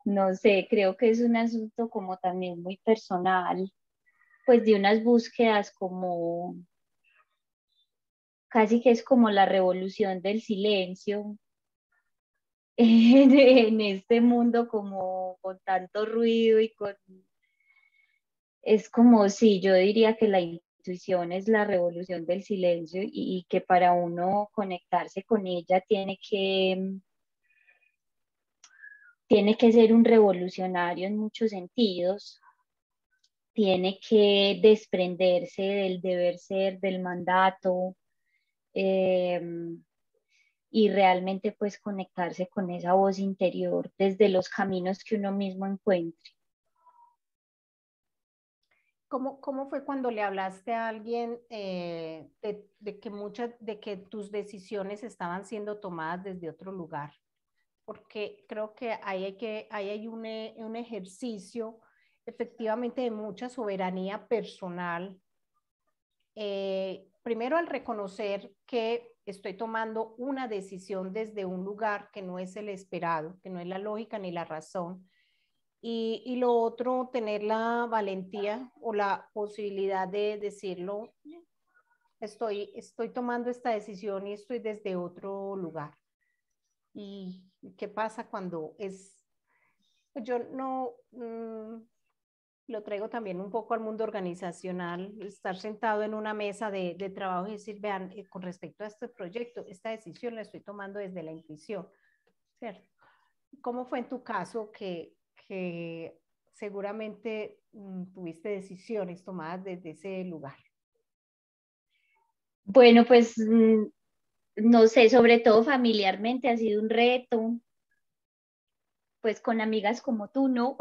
no sé, creo que es un asunto como también muy personal, pues de unas búsquedas como, casi que es como la revolución del silencio en este mundo como con tanto ruido y con, es como si yo diría que la intuición es la revolución del silencio y que para uno conectarse con ella tiene que ser un revolucionario en muchos sentidos, tiene que desprenderse del deber ser, del mandato, eh, y realmente pues conectarse con esa voz interior desde los caminos que uno mismo encuentre. ¿Cómo fue cuando le hablaste a alguien de que tus decisiones estaban siendo tomadas desde otro lugar? Porque creo que ahí hay un ejercicio efectivamente de mucha soberanía personal. Primero al reconocer que estoy tomando una decisión desde un lugar que no es el esperado, que no es la lógica ni la razón. Y lo otro, tener la valentía o la posibilidad de decirlo, estoy tomando esta decisión y estoy desde otro lugar. ¿Y qué pasa cuando yo no, lo traigo también un poco al mundo organizacional, estar sentado en una mesa de trabajo y decir, vean, con respecto a este proyecto, esta decisión la estoy tomando desde la intuición, ¿cierto? ¿Cómo fue en tu caso que seguramente tuviste decisiones tomadas desde ese lugar? Bueno, pues no sé, sobre todo familiarmente ha sido un reto, pues con amigas como tú, ¿no?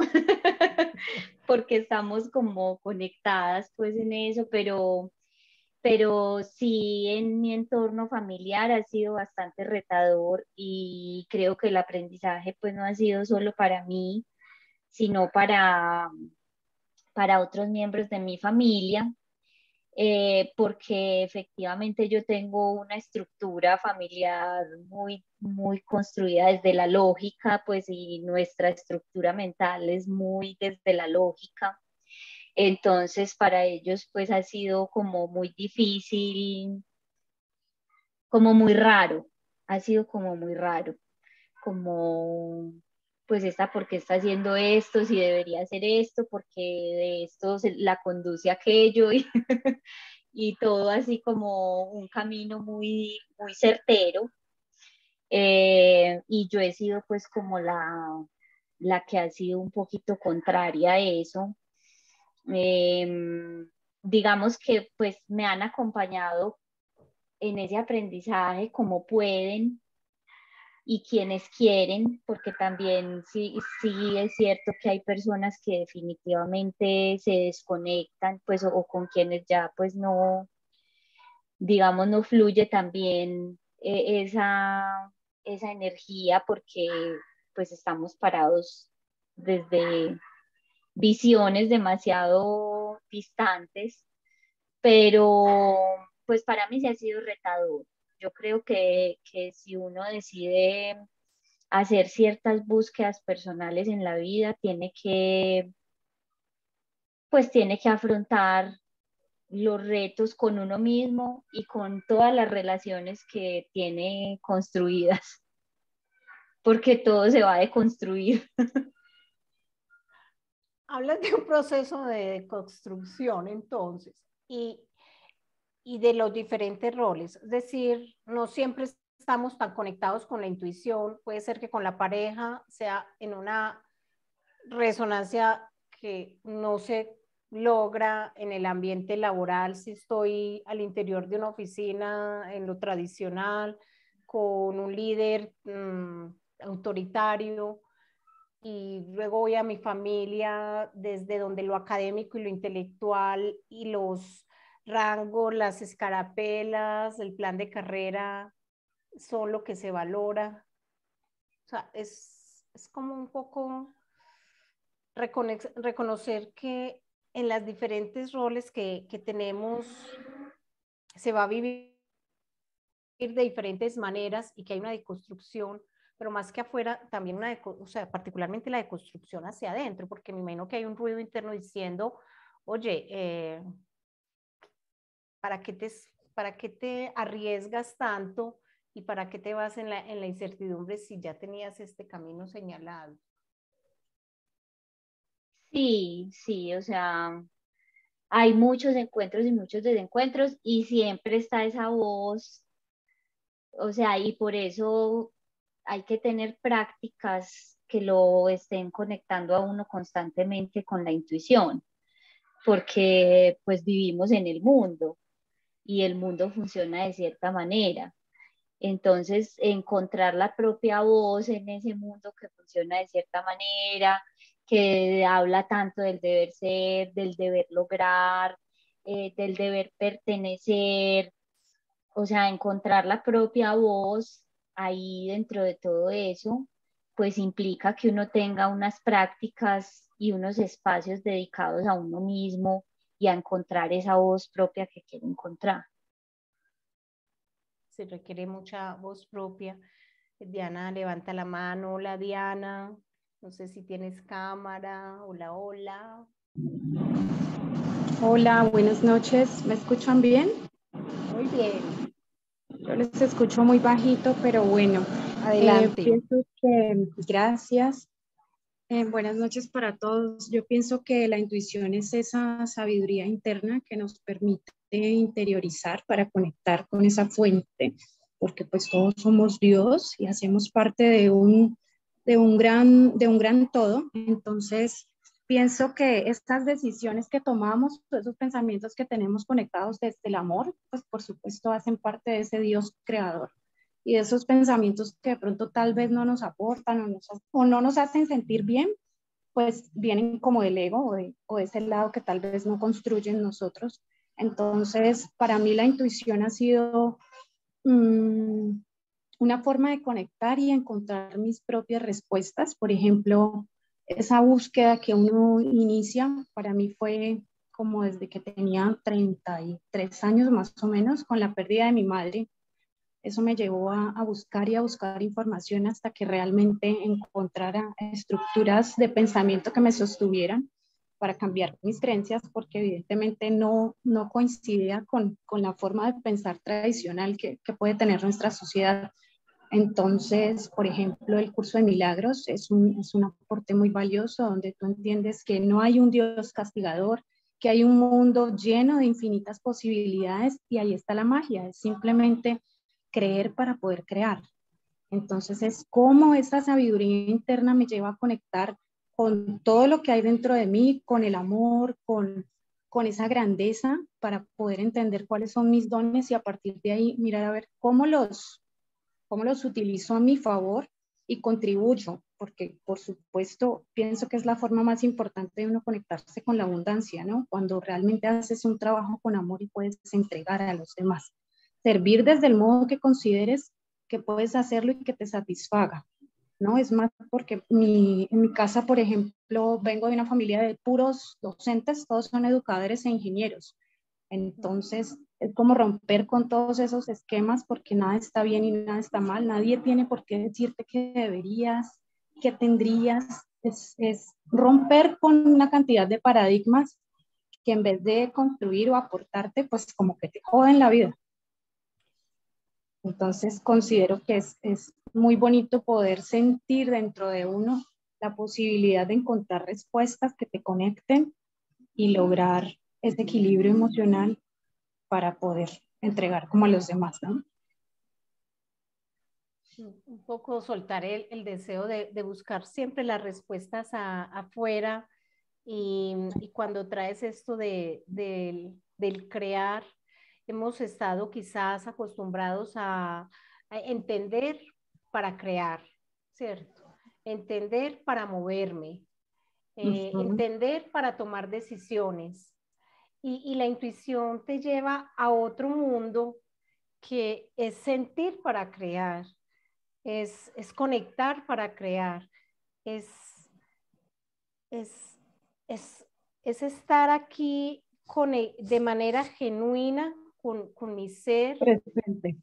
Porque estamos como conectadas pues en eso, pero sí en mi entorno familiar ha sido bastante retador y creo que el aprendizaje pues no ha sido solo para mí, sino para otros miembros de mi familia. Porque efectivamente yo tengo una estructura familiar muy construida desde la lógica, pues y nuestra estructura mental es muy desde la lógica. Entonces para ellos pues ha sido como muy difícil, como muy raro, ha sido como muy raro, como pues esta, ¿por qué está haciendo esto? Si debería hacer esto, porque de esto la conduce a aquello y todo así como un camino muy certero. Y yo he sido pues como la que ha sido un poquito contraria a eso. Digamos que pues me han acompañado en ese aprendizaje como pueden y quienes quieren, porque también sí es cierto que hay personas que definitivamente se desconectan, pues o con quienes ya pues no, digamos, no fluye también esa energía porque pues estamos parados desde visiones demasiado distantes, pero pues para mí sí ha sido retador. Yo creo que si uno decide hacer ciertas búsquedas personales en la vida, pues tiene que afrontar los retos con uno mismo y con todas las relaciones que tiene construidas, porque todo se va a deconstruir. hablas de un proceso de construcción entonces y de los diferentes roles. Es decir, no siempre estamos tan conectados con la intuición. Puede ser que con la pareja sea en una resonancia que no se logra en el ambiente laboral si estoy al interior de una oficina en lo tradicional con un líder autoritario, y luego voy a mi familia desde donde lo académico y lo intelectual y los rangos, las escarapelas, el plan de carrera son lo que se valora. O sea, es como un poco reconocer que en las diferentes roles que tenemos se va a vivir de diferentes maneras y que hay una deconstrucción, pero más que afuera, también o sea, particularmente la deconstrucción hacia adentro, porque me imagino que hay un ruido interno diciendo, oye, ¿para qué te arriesgas tanto y para qué te vas en la incertidumbre si ya tenías este camino señalado? Sí, sí, o sea, hay muchos encuentros y muchos desencuentros y siempre está esa voz, o sea, y por eso hay que tener prácticas que lo estén conectando a uno constantemente con la intuición, porque pues vivimos en el mundo y el mundo funciona de cierta manera. Entonces, encontrar la propia voz en ese mundo que funciona de cierta manera, que habla tanto del deber ser, del deber lograr, del deber pertenecer, o sea, encontrar la propia voz ahí dentro de todo eso, pues implica que uno tenga unas prácticas y unos espacios dedicados a uno mismo y a encontrar esa voz propia que quiere encontrar. Se requiere mucha voz propia. Diana levanta la mano. Hola, Diana. No sé si tienes cámara. Hola, hola. Hola, buenas noches. ¿Me escuchan bien? Muy bien. Yo les escucho muy bajito, pero bueno. Adelante. Pienso que, gracias. Buenas noches para todos. Yo pienso que la intuición es esa sabiduría interna que nos permite interiorizar para conectar con esa fuente, porque pues todos somos Dios y hacemos parte de un gran todo. Entonces, pienso que estas decisiones que tomamos, esos pensamientos que tenemos conectados desde el amor, pues por supuesto hacen parte de ese Dios creador. Y de esos pensamientos que de pronto tal vez no nos aportan o no nos hacen sentir bien, pues vienen como del ego o de ese lado que tal vez no construyen nosotros. Entonces, para mí la intuición ha sido una forma de conectar y encontrar mis propias respuestas. Por ejemplo, esa búsqueda que uno inicia, para mí fue como desde que tenía 33 años más o menos, con la pérdida de mi madre. Eso me llevó a buscar y a buscar información hasta que realmente encontrara estructuras de pensamiento que me sostuvieran para cambiar mis creencias, porque evidentemente no coincidía con la forma de pensar tradicional que puede tener nuestra sociedad. Entonces, por ejemplo, el curso de milagros es un aporte muy valioso donde tú entiendes que no hay un Dios castigador, que hay un mundo lleno de infinitas posibilidades y ahí está la magia, es simplemente creer para poder crear. Entonces es como esa sabiduría interna me lleva a conectar con todo lo que hay dentro de mí, con el amor, con esa grandeza para poder entender cuáles son mis dones y a partir de ahí mirar a ver cómo los utilizo a mi favor y contribuyo, porque por supuesto pienso que es la forma más importante de uno conectarse con la abundancia, ¿no? Cuando realmente haces un trabajo con amor y puedes entregar a los demás. Servir desde el modo que consideres que puedes hacerlo y que te satisfaga, ¿no? Es más porque en mi casa, por ejemplo, vengo de una familia de puros docentes, todos son educadores e ingenieros. Entonces, es como romper con todos esos esquemas porque nada está bien y nada está mal. Nadie tiene por qué decirte que deberías, que tendrías. Es romper con una cantidad de paradigmas que en vez de construir o aportarte, pues como que te joden la vida. Entonces considero que es muy bonito poder sentir dentro de uno la posibilidad de encontrar respuestas que te conecten y lograr ese equilibrio emocional para poder entregar como a los demás, ¿no? Un poco soltar el deseo de buscar siempre las respuestas afuera y cuando traes esto del crear, hemos estado quizás acostumbrados a entender para crear, ¿cierto? Entender para moverme, entender para tomar decisiones. Y la intuición te lleva a otro mundo que es sentir para crear, es conectar para crear, es, es, es estar aquí de manera genuina con mi ser presente,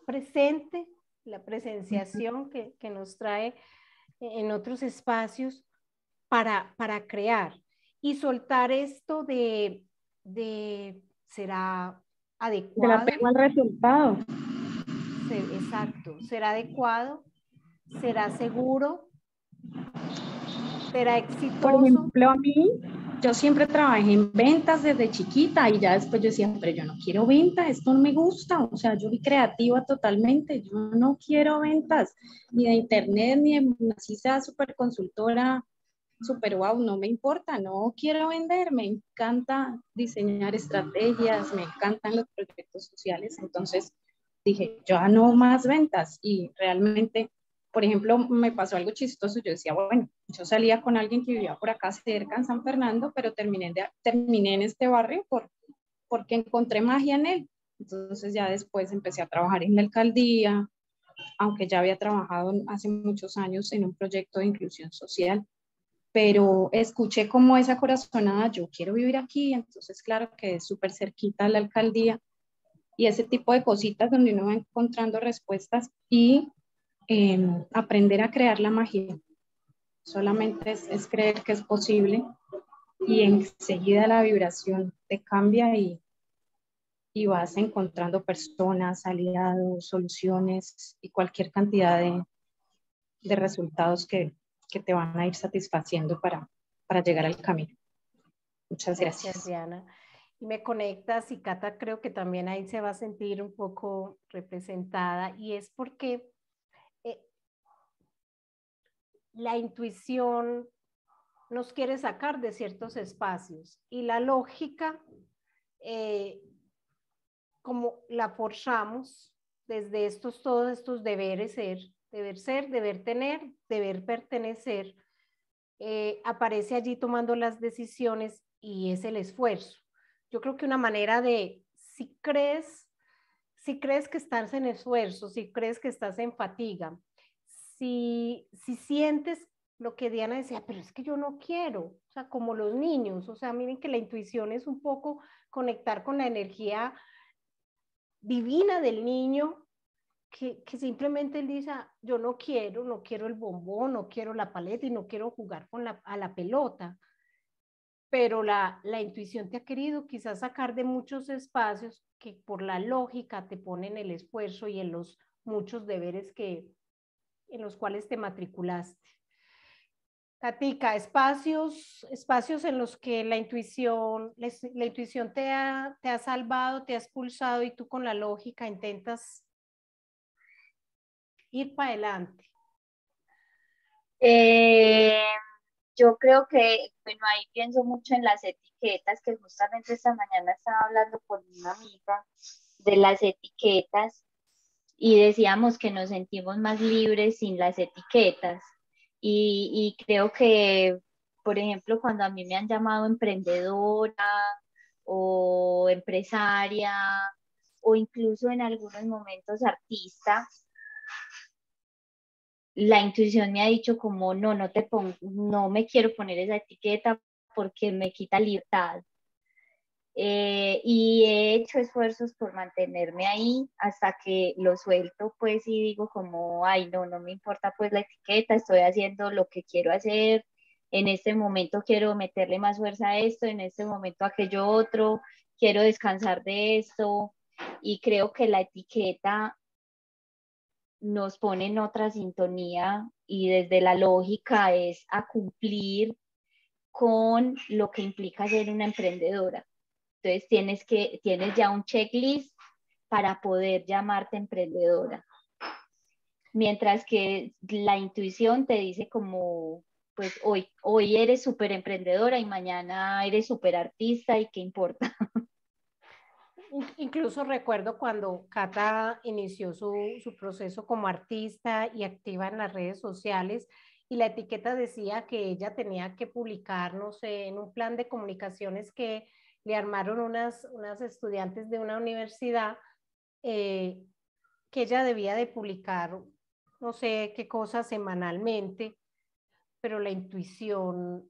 presente, la presenciación que nos trae en otros espacios para crear y soltar esto ¿será del adecuado? apego al resultado. Exacto, ¿será adecuado? ¿Será seguro? ¿Será exitoso? Por ejemplo, a mí, yo siempre trabajé en ventas desde chiquita y ya después yo decía, pero yo no quiero ventas, esto no me gusta, o sea, yo soy creativa totalmente, yo no quiero ventas, ni de internet, ni de, así sea súper consultora, súper wow, no me importa, no quiero vender, me encanta diseñar estrategias, me encantan los proyectos sociales, entonces dije, yo no más ventas y realmente, por ejemplo, me pasó algo chistoso, yo decía, bueno, yo salía con alguien que vivía por acá cerca en San Fernando, pero terminé en este barrio porque encontré magia en él. Entonces ya después empecé a trabajar en la alcaldía, aunque ya había trabajado hace muchos años en un proyecto de inclusión social, pero escuché como esa corazonada, yo quiero vivir aquí, entonces claro que es súper cerquita a la alcaldía y ese tipo de cositas donde uno va encontrando respuestas y aprender a crear la magia. Solamente es creer que es posible y enseguida la vibración te cambia y vas encontrando personas, aliados, soluciones y cualquier cantidad de resultados que te van a ir satisfaciendo para llegar al camino. Muchas gracias. Diana. Y me conectas y Cata creo que también ahí se va a sentir un poco representada y es porque la intuición nos quiere sacar de ciertos espacios y la lógica, como la forzamos desde todos estos deberes ser, deber tener, deber pertenecer, aparece allí tomando las decisiones y es el esfuerzo. Yo creo que una manera de, si crees que estás en esfuerzo, si crees que estás en fatiga, si sientes lo que Diana decía, pero es que yo no quiero, o sea, como los niños, o sea, miren que la intuición es un poco conectar con la energía divina del niño, que simplemente él dice, yo no quiero el bombón, no quiero la paleta y no quiero jugar a la pelota, pero la intuición te ha querido quizás sacar de muchos espacios que por la lógica te ponen el esfuerzo y en los muchos deberes en los cuales te matriculaste. Katica, espacios en los que la intuición te ha salvado, te ha expulsado y tú con la lógica intentas ir para adelante. Yo creo que, bueno, ahí pienso mucho en las etiquetas, que justamente esta mañana estaba hablando con una amiga de las etiquetas y decíamos que nos sentimos más libres sin las etiquetas. Y creo que, por ejemplo, cuando a mí me han llamado emprendedora o empresaria o incluso en algunos momentos artista, la intuición me ha dicho como no me quiero poner esa etiqueta porque me quita libertad. Y he hecho esfuerzos por mantenerme ahí hasta que lo suelto pues y digo como, ay no me importa pues la etiqueta, estoy haciendo lo que quiero hacer, en este momento quiero meterle más fuerza a esto, en este momento a aquello otro, quiero descansar de esto y creo que la etiqueta nos pone en otra sintonía y desde la lógica es a cumplir con lo que implica ser una emprendedora. Entonces tienes ya un checklist para poder llamarte emprendedora. Mientras que la intuición te dice como, pues hoy eres súper emprendedora y mañana eres súper artista y qué importa. Incluso recuerdo cuando Cata inició su proceso como artista y activa en las redes sociales y la etiqueta decía que ella tenía que publicar, no sé, en un plan de comunicaciones que le armaron unas estudiantes de una universidad, que ella debía de publicar, no sé qué cosa semanalmente, pero la intuición,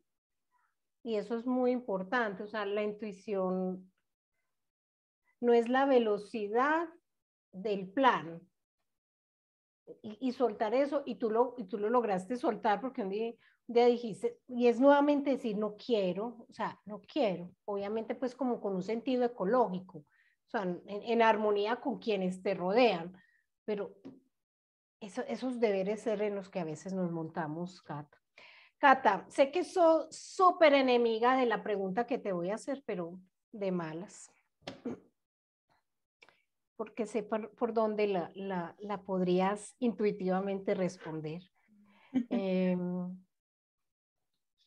y eso es muy importante, o sea, la intuición no es la velocidad del plan. Y soltar eso, y tú lo lograste soltar porque un día dijiste, y es nuevamente decir, no quiero, o sea, no quiero, obviamente pues como con un sentido ecológico, o sea, en armonía con quienes te rodean, pero esos deberes ser en los que a veces nos montamos, Cata. Cata, sé que soy súper enemiga de la pregunta que te voy a hacer, pero de malas. Porque sé por dónde la podrías intuitivamente responder.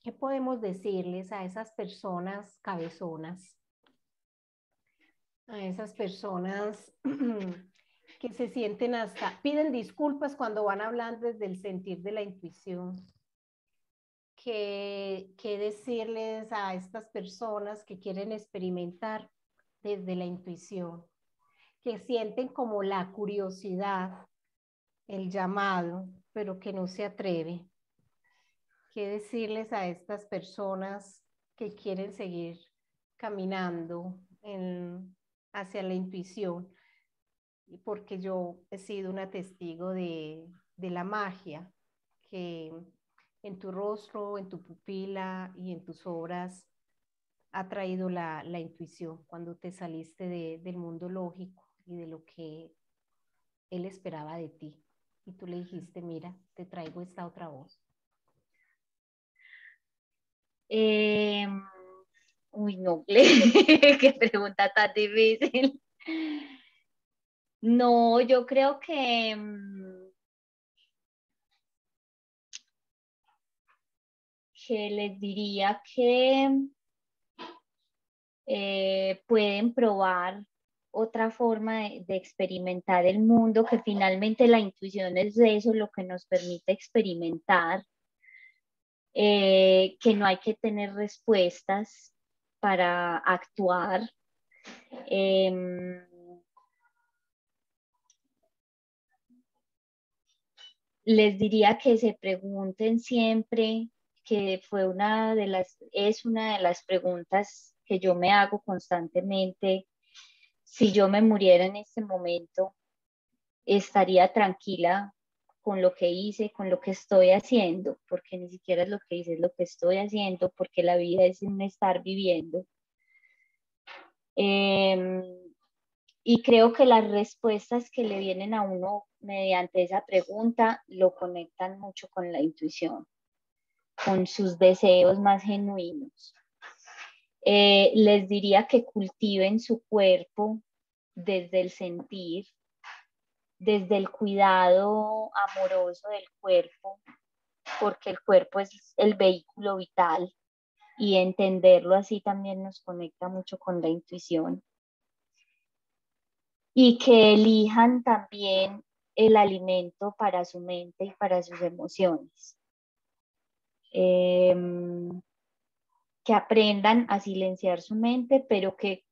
¿Qué podemos decirles a esas personas cabezonas? A esas personas que se sienten piden disculpas cuando van hablando desde el sentir de la intuición. ¿Qué decirles a estas personas que quieren experimentar desde la intuición? Que sienten como la curiosidad, el llamado, pero que no se atreve. ¿Qué decirles a estas personas que quieren seguir caminando hacia la intuición? Porque yo he sido una testigo de la magia que en tu rostro, en tu pupila y en tus obras ha traído la intuición cuando te saliste del mundo lógico y de lo que él esperaba de ti. Y tú le dijiste, mira, te traigo esta otra voz. Uy, no, qué pregunta tan difícil. No, yo creo que les diría que pueden probar otra forma de experimentar el mundo, que finalmente la intuición es eso lo que nos permite experimentar, que no hay que tener respuestas para actuar. Les diría que se pregunten siempre, que es una de las preguntas que yo me hago constantemente. Si yo me muriera en este momento, estaría tranquila con lo que hice, con lo que estoy haciendo, porque ni siquiera es lo que hice, es lo que estoy haciendo, porque la vida es un estar viviendo. Y creo que las respuestas que le vienen a uno mediante esa pregunta lo conectan mucho con la intuición, con sus deseos más genuinos. Les diría que cultiven su cuerpo desde el sentir, desde el cuidado amoroso del cuerpo, porque el cuerpo es el vehículo vital y entenderlo así también nos conecta mucho con la intuición. Y que elijan también el alimento para su mente y para sus emociones. Que aprendan a silenciar su mente, pero que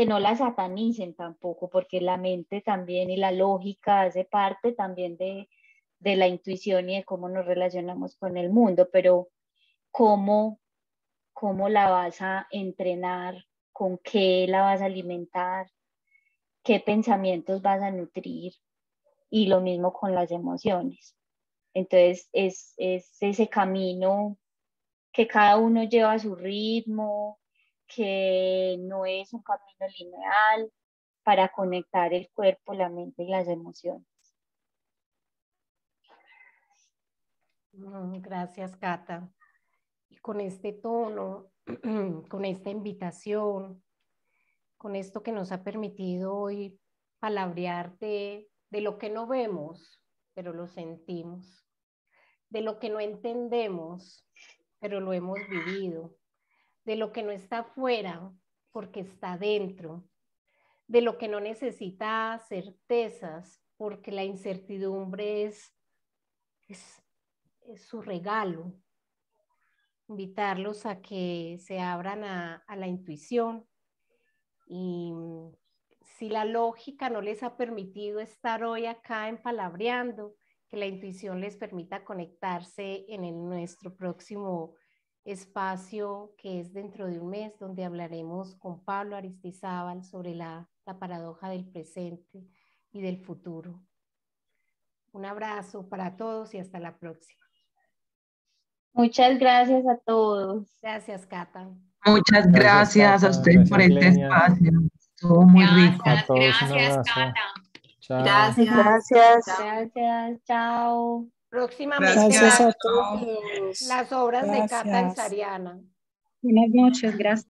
no la satanicen tampoco, porque la mente también y la lógica hace parte también de la intuición y de cómo nos relacionamos con el mundo, pero cómo la vas a entrenar, con qué la vas a alimentar, qué pensamientos vas a nutrir, y lo mismo con las emociones. Entonces es ese camino que cada uno lleva a su ritmo, que no es un camino lineal para conectar el cuerpo, la mente y las emociones. Gracias, Cata. Y con este tono, con esta invitación, con esto que nos ha permitido hoy palabrear de lo que no vemos, pero lo sentimos, de lo que no entendemos, pero lo hemos vivido, de lo que no está afuera, porque está dentro, de lo que no necesita certezas, porque la incertidumbre es su regalo. Invitarlos a que se abran a la intuición. Y si la lógica no les ha permitido estar hoy acá en Palabreando, que la intuición les permita conectarse en nuestro próximo espacio, que es dentro de un mes, donde hablaremos con Pablo Aristizábal sobre la paradoja del presente y del futuro. Un abrazo para todos y hasta la próxima. Muchas gracias a todos. Gracias, Cata. Muchas gracias a ustedes por este espacio. Estuvo muy rico. Gracias, Cata. Chao. Gracias. Gracias. Chao. Próximamente Gracias a todos. las obras de Cata en Gracias. Sariana. Buenas noches, gracias.